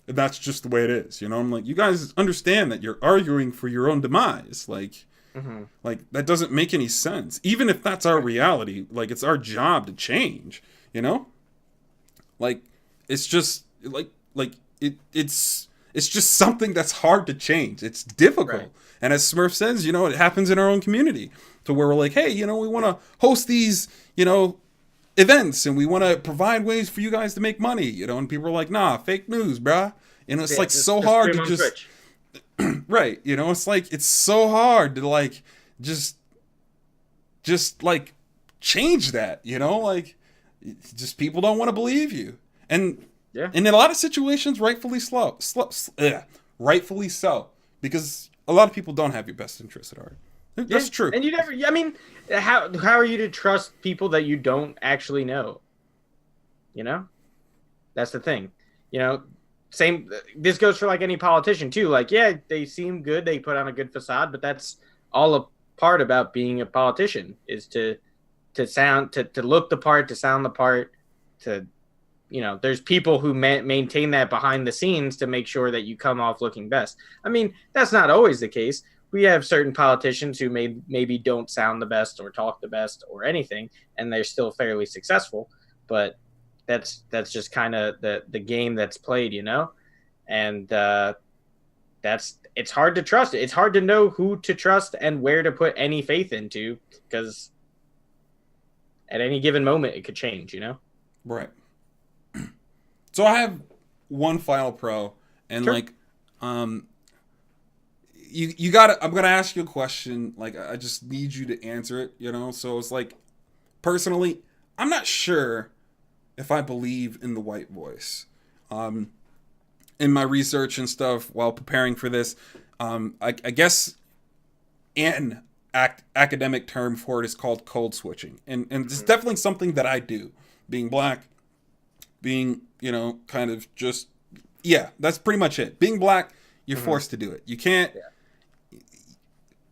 And that's just the way it is. I'm like, you guys understand that you're arguing for your own demise. Like, that doesn't make any sense. Even if that's our reality, like, it's our job to change, Like, it's just, it's just something that's hard to change. It's difficult. Right. And as Smurf says, it happens in our own community to where we're like, hey, we want to host these, events, and we want to provide ways for you guys to make money, and people are like, nah, fake news, bruh. It's like so hard to just... Right, it's like, it's so hard to like just like change that, like, just people don't want to believe you, and in a lot of situations, rightfully so, because a lot of people don't have your best interests at heart. That's true. And you never, I mean, how are you to trust people that you don't actually know? That's the thing. Same, this goes for like any politician too. Like, yeah, they seem good, they put on a good facade, but that's all a part about being a politician, is to look the part, to sound the part, to, there's people who maintain that behind the scenes to make sure that you come off looking best. I mean, that's not always the case. We have certain politicians who maybe don't sound the best or talk the best or anything, and they're still fairly successful, but that's just kind of the game that's played, and it's hard to trust. It's hard to know who to trust and where to put any faith into, because at any given moment it could change, Right. So I have one final pro, and sure. Like, you gotta, I'm gonna ask you a question. Like, I just need you to answer it, So it's like, personally, I'm not sure if I believe in the white voice. In my research and stuff while preparing for this, I guess an academic term for it is called code switching. And it's definitely something that I do. Being black, being, kind of just, that's pretty much it. Being black, you're forced to do it. You can't... Yeah.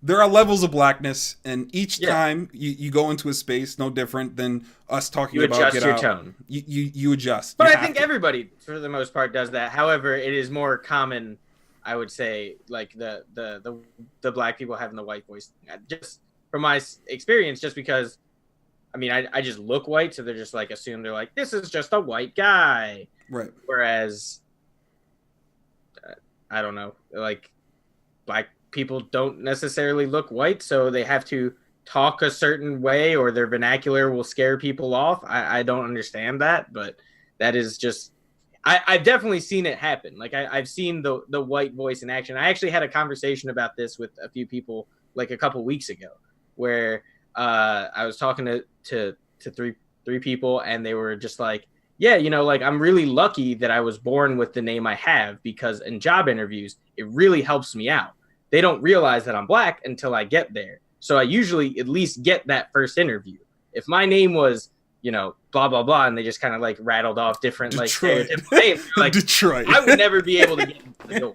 There are levels of blackness, and each time you go into a space, no different than us talking about Get Out. You adjust your tone. You adjust. But I think everybody, for the most part, does that. However, it is more common, I would say, like the black people having the white voice. Just from my experience, just because, I mean, I just look white, so they're just like, assume they're like, this is just a white guy. Right. Whereas, I don't know, like, black people don't necessarily look white, so they have to talk a certain way, or their vernacular will scare people off. I don't understand that, but that is just, I've definitely seen it happen. Like, I've seen the white voice in action. I actually had a conversation about this with a few people like a couple weeks ago, where I was talking to three people, and they were just like, yeah, like, I'm really lucky that I was born with the name I have, because in job interviews, it really helps me out. They don't realize that I'm black until I get there. So I usually at least get that first interview. If my name was, blah, blah, blah, and they just kind of like rattled off different like stereotypical names, like, Detroit, I would never be able to get into the door.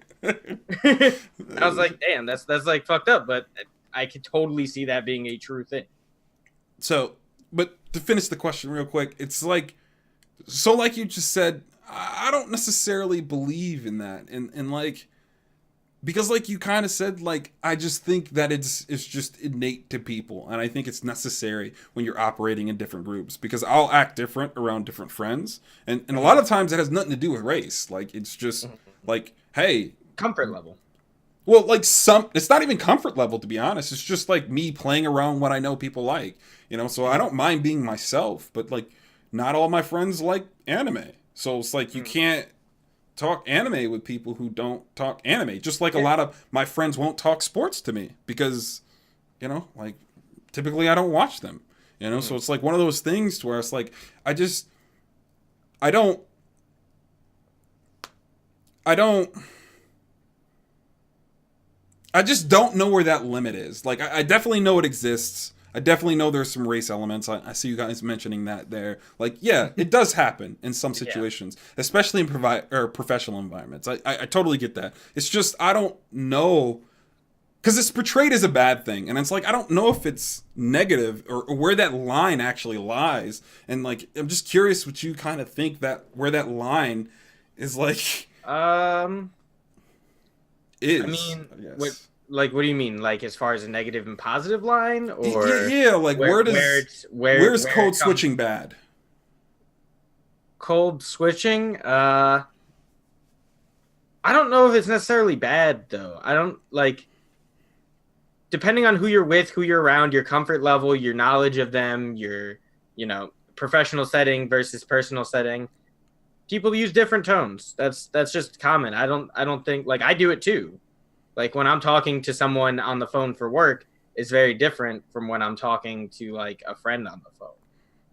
I was like, damn, that's like fucked up, but I could totally see that being a true thing. So, but to finish the question real quick, it's like, so like you just said, I don't necessarily believe in that. And like, because like you kind of said, like I just think that it's just innate to people, and I think it's necessary when you're operating in different groups, because I'll act different around different friends, and a lot Mhm. of times it has nothing to do with race. Like it's just Mhm. like, hey, Comfort level. well, like it's not even comfort level, to be honest. It's just like me playing around what I know people like, so I Mhm. don't mind being myself, but like not all my friends like anime, so it's like you Mhm. can't talk anime with people who don't talk anime. Just like a Yeah. lot of my friends won't talk sports to me because, like typically I don't watch them. So Mhm. it's like one of those things to where it's like I just I don't I don't I just don't know where that limit is. Like I definitely know it exists. I definitely know there's some race elements. I see you guys mentioning that there. Like, yeah, it does happen in some Yeah. situations, especially in professional environments. I totally get that. It's just I don't know, because it's portrayed as a bad thing, and it's like I don't know if it's negative, or where that line actually lies. And like I'm just curious what you kind of think that where that line is, like, Um, I is, mean, I what guess. what do you mean? Like as far as a negative and positive line, Yeah, or yeah, like where where where does it's where where's where it code comes switching bad? cold switching? I don't know if it's necessarily bad though. I don't like depending on who you're with, who you're around, your comfort level, your knowledge of them, your professional setting versus personal setting. People use different tones. That's just common. I don't think like I do it too. Like when I'm talking to someone on the phone for work, it's very different from when I'm talking to like a friend on the phone.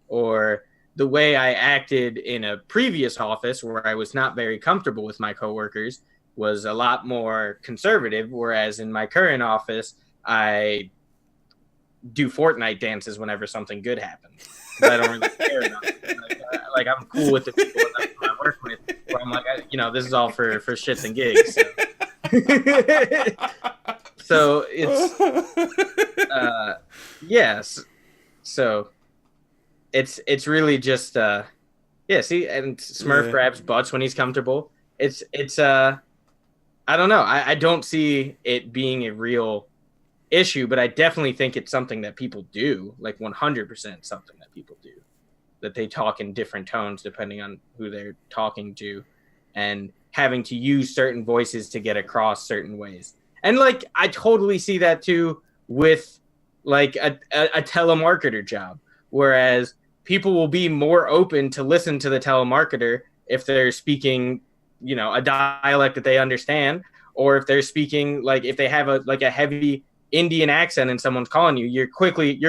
Or the way I acted in a previous office where I was not very comfortable with my coworkers was a lot more conservative, whereas in my current office, I do Fortnite dances whenever something good happens because I don't really care enough. Like I'm cool with the people that I work with, where I'm like, this is all for shits and gigs. So, so it's uh, yes. So it's really just yeah. See, and Smurf Yeah. grabs butts when he's comfortable. It's I don't know. I don't see it being a real issue, but I definitely think it's something that people do, like 100% something that people do, that they talk in different tones depending on who they're talking to, and having to use certain voices to get across certain ways. And like, I totally see that too with like a telemarketer job, whereas people will be more open to listen to the telemarketer if they're speaking, a dialect that they understand, or if they're speaking like if they have a heavy Indian accent and someone's calling you, you're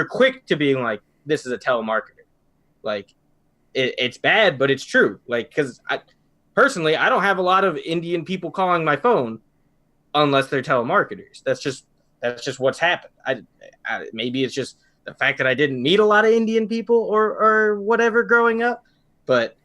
quick to being like, this is a telemarketer. Like it's bad, but it's true. Like because I personally I don't have a lot of Indian people calling my phone unless they're telemarketers. That's just what's happened. Maybe it's just the fact that I didn't meet a lot of Indian people or whatever growing up, but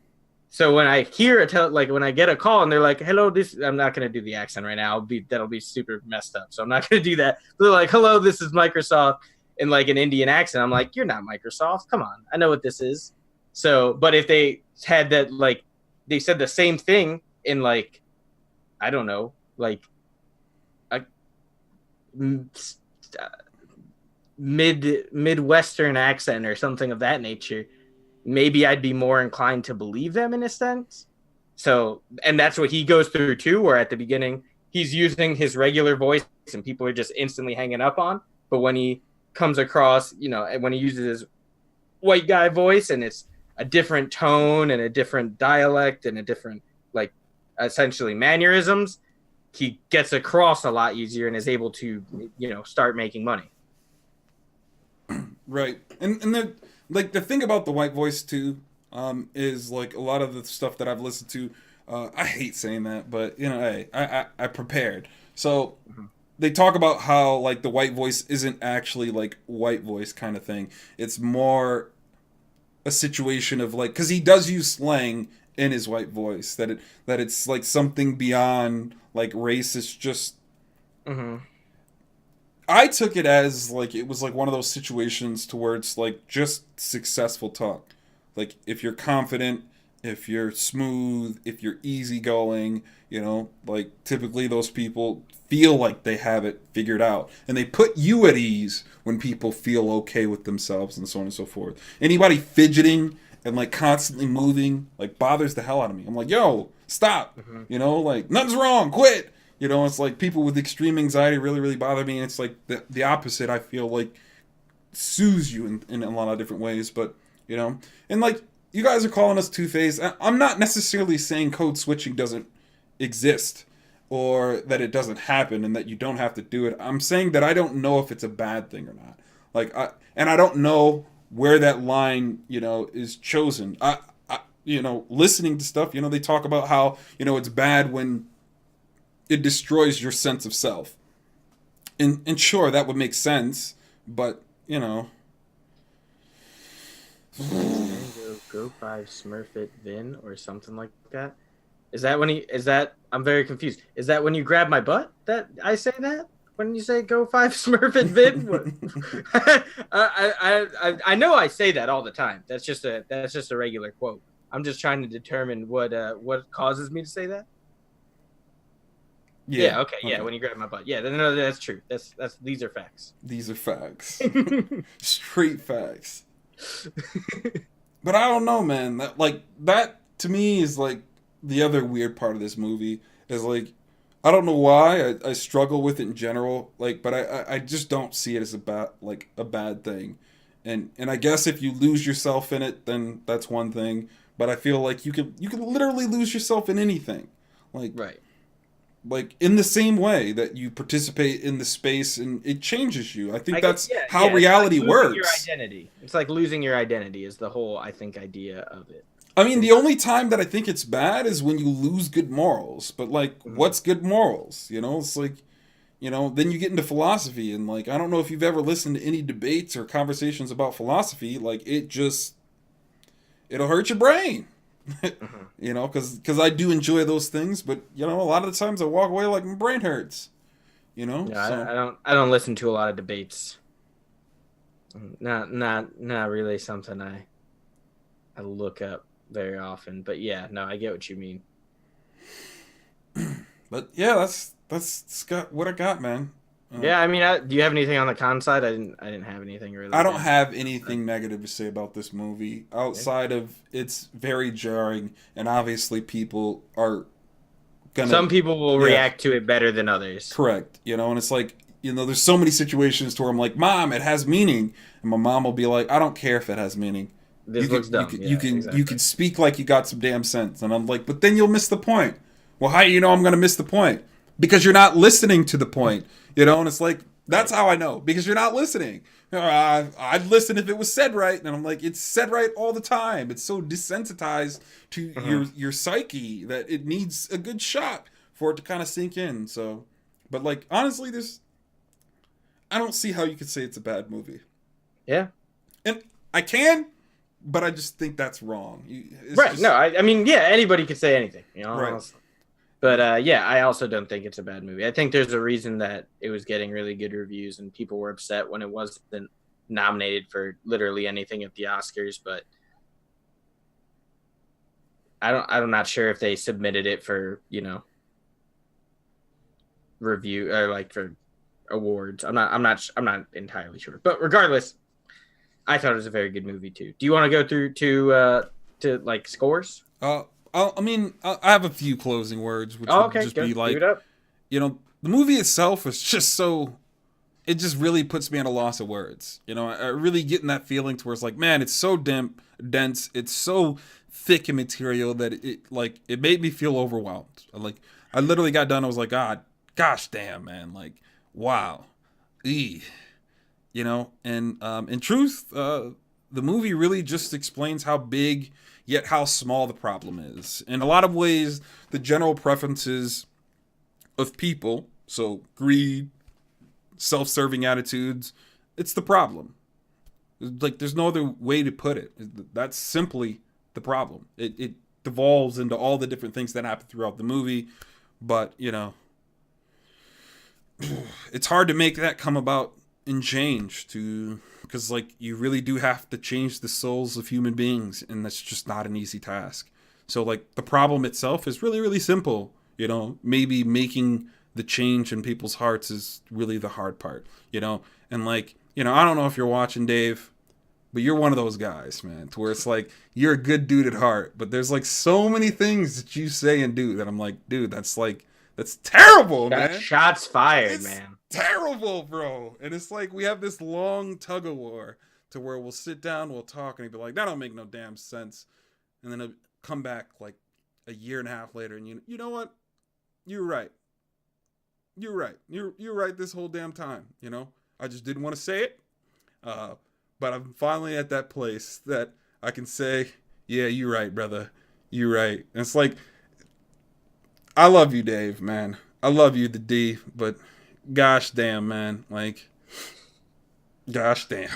so when I hear like when I get a call and they're like, "Hello, this," I'm not gonna do the accent right now. That'll be super messed up. So I'm not gonna do that. They're like, "Hello, this is Microsoft," in like an Indian accent. I'm like, "You're not Microsoft. Come on, I know what this is." So, but if they had that, like, they said the same thing in like, I don't know, like a midwestern accent or something of that nature, maybe I'd be more inclined to believe them in a sense. So, and that's what he goes through too, where at the beginning he's using his regular voice and people are just instantly hanging up on. But when he comes across, when he uses his white guy voice and it's a different tone and a different dialect and a different, like, essentially mannerisms, he gets across a lot easier and is able to, start making money. Right. And the thing about the white voice too, is like a lot of the stuff that I've listened to. I hate saying that, but hey, I prepared. So Mhm. they talk about how like the white voice isn't actually like white voice kind of thing. It's more a situation of like, because he does use slang in his white voice, that it's like something beyond like race. It's just, Mm-hmm. I took it as like it was like one of those situations to where it's like just successful talk. Like if you're confident if you're smooth, if you're easygoing, like typically those people feel like they have it figured out. And they put you at ease when people feel okay with themselves and so on and so forth. Anybody fidgeting and like constantly moving like bothers the hell out of me. I'm like, yo, stop. Like nothing's wrong, quit. It's like people with extreme anxiety really, really bother me. And it's like the opposite, I feel like, soothes you in a lot of different ways. But, and like, you guys are calling us two-faced. I'm not necessarily saying code switching doesn't exist or that it doesn't happen and that you don't have to do it. I'm saying that I don't know if it's a bad thing or not. Like, I don't know where that line, is chosen. Listening to stuff, they talk about how, it's bad when it destroys your sense of self. And sure, that would make sense, but, Go 5 Smurfit Vin or something like that. I'm very confused. Is that when you grab my butt that I say that? When you say go 5 Smurfit Vin? I know I say that all the time. That's just a regular quote. I'm just trying to determine what causes me to say that. Yeah, okay. Yeah, when you grab my butt. Yeah, no, that's true. These are facts. These are facts. Straight facts. But I don't know, man. That to me is like the other weird part of this movie is like, I don't know why I struggle with it in general. Like, but I just don't see it as a bad thing. And I guess if you lose yourself in it, then that's one thing. But I feel like you can literally lose yourself in anything. Like, right. Like in the same way that you participate in the space and it changes you. I think that's how reality works. Your identity. It's like losing your identity is the whole, I think, idea of it. I mean, the only time that I think it's bad is when you lose good morals. But like, what's good morals? It's like, then you get into philosophy and like, I don't know if you've ever listened to any debates or conversations about philosophy. Like it'll hurt your brain. Because I do enjoy those things, but a lot of the times I walk away like my brain hurts. Yeah, so. I don't listen to a lot of debates. Not really something I look up very often. But yeah, no, I get what you mean. But yeah, that's what I got, man. Yeah, I mean, do you have anything on the con side? I didn't have anything really. I don't have anything negative to say about this movie outside of it's very jarring, and obviously people are gonna. Some people will react to it better than others. Correct, and it's like there's so many situations to where I'm like, Mom, it has meaning, and my mom will be like, I don't care if it has meaning. This looks dumb. You can speak like you got some damn sense, and I'm like, but then you'll miss the point. Well, how do you know I'm gonna miss the point? Because you're not listening to the point. And it's like, that's how I know, because you're not listening. I'd listen if it was said right, and I'm like, it's said right all the time. It's so desensitized to your psyche that it needs a good shot for it to kind of sink in. So, but like, honestly, I don't see how you could say it's a bad movie. Yeah. And I can, but I just think that's wrong. Right. No, I mean, yeah, anybody could say anything, Right. Honestly. But yeah, I also don't think it's a bad movie. I think there's a reason that it was getting really good reviews and people were upset when it wasn't nominated for literally anything at the Oscars. But I'm not sure if they submitted it for review or like for awards. I'm not entirely sure. But regardless, I thought it was a very good movie too. Do you want to go through to like scores? I have a few closing words, which would just be like, the movie itself is just it just really puts me at a loss of words. I really get in that feeling to where it's like, man, it's so dense, it's so thick in material that it made me feel overwhelmed. I literally got done, I was like, God, gosh damn, man, like, wow. And in truth, the movie really just explains how big yet how small the problem is. In a lot of ways, the general preferences of people, so greed, self-serving attitudes, it's the problem. Like, there's no other way to put it. That's simply the problem. It devolves into all the different things that happen throughout the movie, but, it's hard to make that come about and change because like you really do have to change the souls of human beings, and that's just not an easy task. So like the problem itself is really, really simple. You know, maybe making the change in people's hearts is really the hard part, you know? And like, you know, I don't know if you're watching, Dave, but you're one of those guys, man, to where it's like, you're a good dude at heart, but there's like so many things that you say and do that I'm like, dude, that's terrible, man. Shots fired, it's man. Terrible, bro. And it's like, we have this long tug of war to where we'll sit down, we'll talk, and he'll be like, that don't make no damn sense. And then it'll come back like a year and a half later, and you know what? You're right. You're right. You're right this whole damn time, you know? I just didn't want to say it. But I'm finally at that place that I can say, yeah, you're right, brother. You're right. And it's like, I love you, Dave, man. I love you, the D, but gosh damn, man. Like, gosh damn.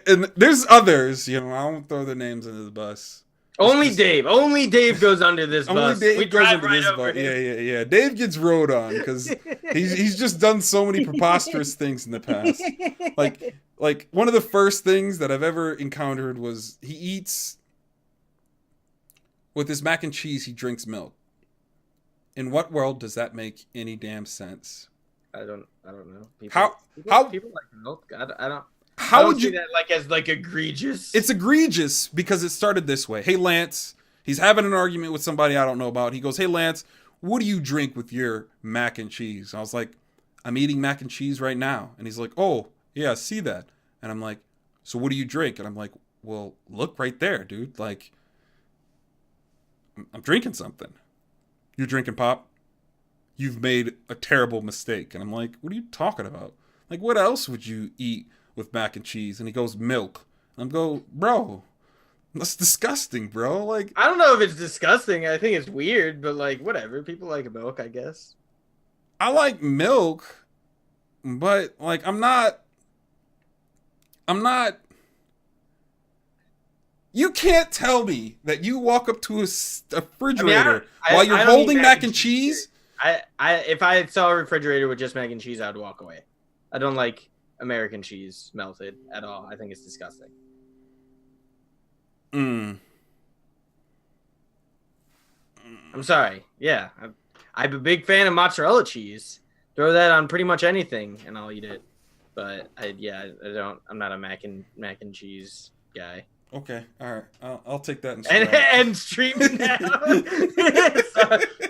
And there's others, you know, I won't throw their names into the bus. Only Dave goes under this bus. Only Dave we goes drive under right this over bus. him. Yeah. Dave gets rode on because he's just done so many preposterous things in the past. Like one of the first things that I've ever encountered was he eats with his mac and cheese. He drinks milk. In what world does that make any damn sense? I don't know. People like milk. I don't. How would you see that like as like egregious? It's egregious because it started this way. Hey, Lance, he's having an argument with somebody I don't know about. He goes, hey, Lance, what do you drink with your mac and cheese? I was like, I'm eating mac and cheese right now. And he's like, oh, yeah, I see that. And I'm like, so what do you drink? And I'm like, well, look right there, dude. Like, I'm drinking something. You're drinking pop? You've made a terrible mistake. And I'm like, what are you talking about? Like, what else would you eat with mac and cheese? And he goes, milk. And I'm go, bro, that's disgusting, bro. Like, I don't know if it's disgusting. I think it's weird, but like, whatever. People like milk, I guess. I like milk, but like, I'm not. You can't tell me that you walk up to a refrigerator while you're holding mac and cheese. If I saw a refrigerator with just mac and cheese, I would walk away. I don't like American cheese melted at all. I think it's disgusting. I'm sorry. Yeah, I'm a big fan of mozzarella cheese. Throw that on pretty much anything, and I'll eat it. But I don't. I'm not a mac and cheese guy. Okay, all right. I'll take that and stream it now.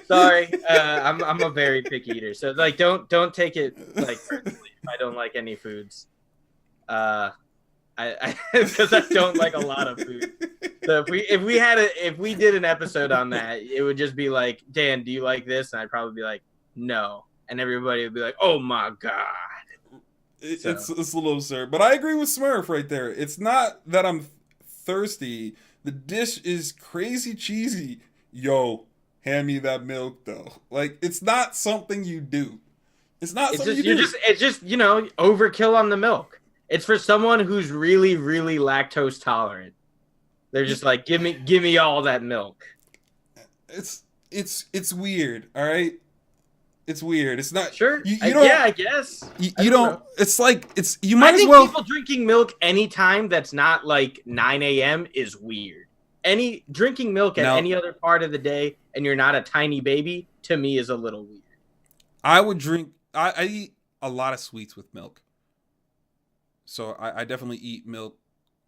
Sorry, I'm a very picky eater. So like, don't take it like personally if I don't like any foods. I because I don't like a lot of food. So if we did an episode on that, it would just be like, Dan, do you like this? And I'd probably be like, no, and everybody would be like, oh my god. It's a little absurd, but I agree with Smurf right there. It's not that I'm thirsty. The dish is crazy cheesy. Yo, hand me that milk though. Like, it's not something you do. It's just you know, overkill on the milk. It's for someone who's really, really lactose tolerant. They're just like, give me all that milk. It's weird, all right? It's weird. It's not sure. I guess you don't. It's like you might as well. I think people drinking milk anytime that's not like 9 a.m. is weird. Drinking milk at any other part of the day and you're not a tiny baby, to me, is a little weird. I would drink. I eat a lot of sweets with milk, so I definitely eat milk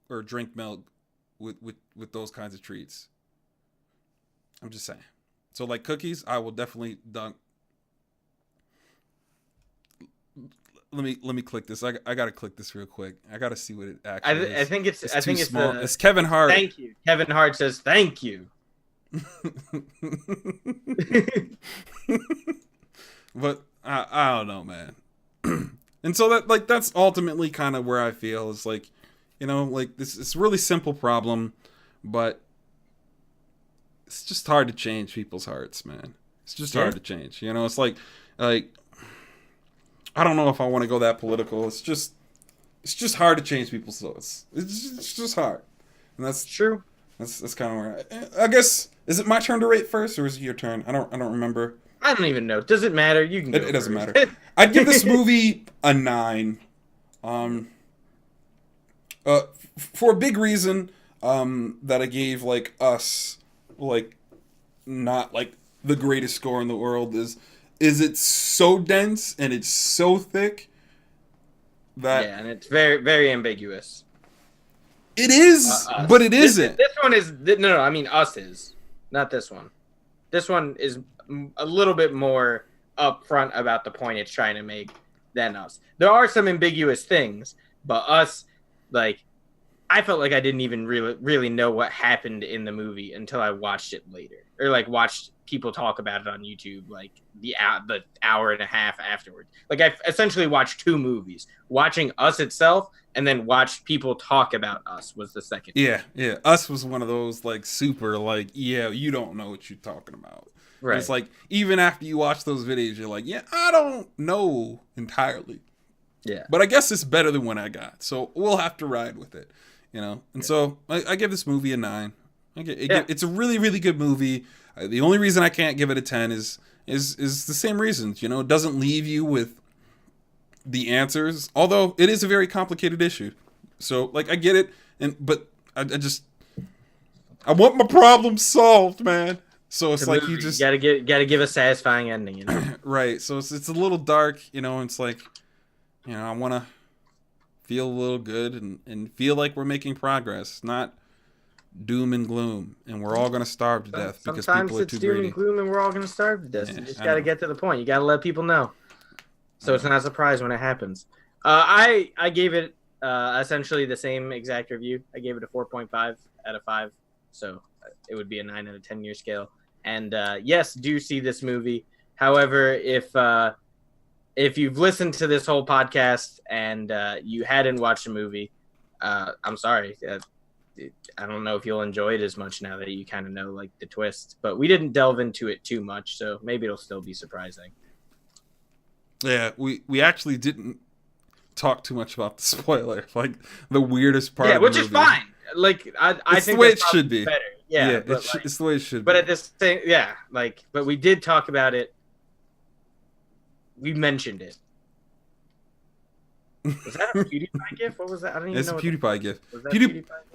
or drink milk with those kinds of treats. I'm just saying. So like cookies, I will definitely dunk. Let me click this. I gotta click this real quick. I gotta see what it actually is. I think it's small. It's Kevin Hart. Thank you. Kevin Hart says thank you. But I don't know, man. And so that's ultimately kind of where I feel is like, you know, like it's a really simple problem, but it's just hard to change people's hearts, man. It's just hard to change. You know, it's like I don't know if I want to go that political. It's just hard to change people's thoughts. It's just hard, and that's true. That's kind of where I guess. Is it my turn to rate first, or is it your turn? I don't remember. I don't even know. Does it matter? You can. It doesn't matter. I'd give this movie a 9. For a big reason that I gave like Us like not like the greatest score in the world is it's so dense and it's so thick that and it's very, very ambiguous. it is, but it isn't. This one is no. I mean, Us is not this one. This one is a little bit more upfront about the point it's trying to make than Us. There are some ambiguous things, but Us, like, I felt like I didn't even really know what happened in the movie until I watched it later, or like watched people talk about it on YouTube, like the hour and a half afterwards. Like I essentially watched two movies, watching Us itself, and then watched people talk about Us was the second. Yeah. Us was one of those like super like, yeah, you don't know what you're talking about. Right. It's like even after you watch those videos, you're like, yeah, I don't know entirely. Yeah. But I guess it's better than what I got, so we'll have to ride with it. And so I give this movie a 9. It's a really, really good movie. The only reason I can't give it a 10 is the same reasons. It doesn't leave you with the answers, although it is a very complicated issue. So, like, I get it, but I want my problem solved, man. So it's like you just gotta give a satisfying ending, Right. So it's a little dark, it's like, I want to feel a little good and feel like we're making progress, not doom and gloom, and we're all going to starve to death because people are too greedy. Sometimes it's doom and gloom and we're all going to starve to death. You just got to get to the point. You got to let people know. So it's not a surprise when it happens. I gave it essentially the same exact review. I gave it a 4.5 out of 5. So it would be a 9 out of 10 year scale. And yes, do see this movie. However, if you've listened to this whole podcast and you hadn't watched the movie, I'm sorry. I don't know if you'll enjoy it as much now that you kind of know like the twist, but we didn't delve into it too much, so maybe it'll still be surprising. Yeah, we actually didn't talk too much about the spoiler, like the weirdest part. Yeah, of the which movie. is fine. Like I think the way it should be. Better. Yeah, it's the way it should be. But at this thing, but we did talk about it. We mentioned it. Was that a PewDiePie gif? What was that? I don't even know. It's a PewDiePie gif.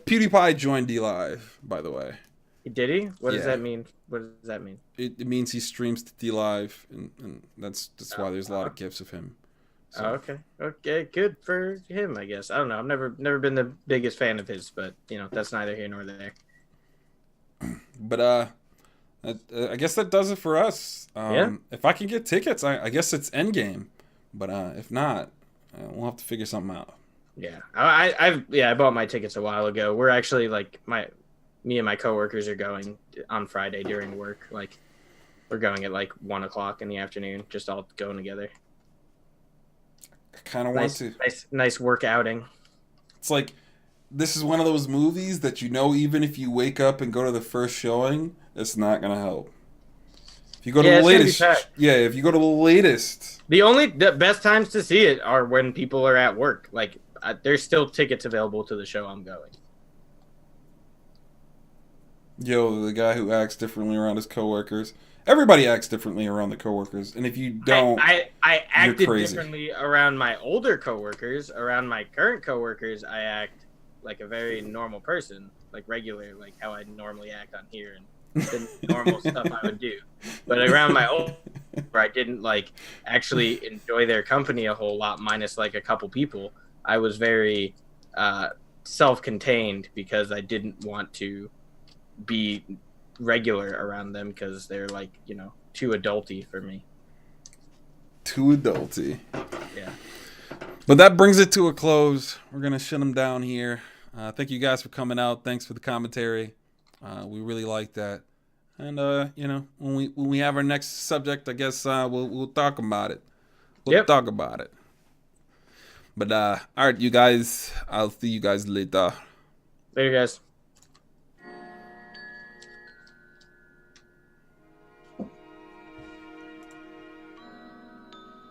PewDiePie joined D-Live, by the way. Did he? What does that mean? What does that mean? It means he streams to D-Live, and that's why there's a lot of gifs of him. So. Okay. Okay, good for him, I guess. I don't know. I've never been the biggest fan of his, but that's neither here nor there. But I guess that does it for us. If I can get tickets, I guess it's Endgame. But if not, we'll have to figure something out. Yeah, I bought my tickets a while ago. We're actually me and my coworkers are going on Friday during work. Like, we're going at 1:00 in the afternoon, just all going together. I kind of want to. Nice work outing. It's like, this is one of those movies that even if you wake up and go to the first showing, it's not gonna help. If you go to the latest, if you go to the latest, the best times to see it are when people are at work. Like, there's still tickets available to the show I'm going. Yo, the guy who acts differently around his coworkers. Everybody acts differently around the coworkers, and if you don't, I acted differently around my older coworkers. Around my current coworkers, I act like a very normal person, like regular, like how I normally act on here and the normal stuff I would do. But around my old, where I didn't actually enjoy their company a whole lot, minus a couple people, I was very self-contained because I didn't want to be regular around them because they're too adulty for me. Too adulty. Yeah. But that brings it to a close. We're gonna shut them down here. Thank you guys for coming out. Thanks for the commentary. We really like that. And when we have our next subject, I guess we'll talk about it. We'll talk about it. But all right, you guys. I'll see you guys later. Later, guys.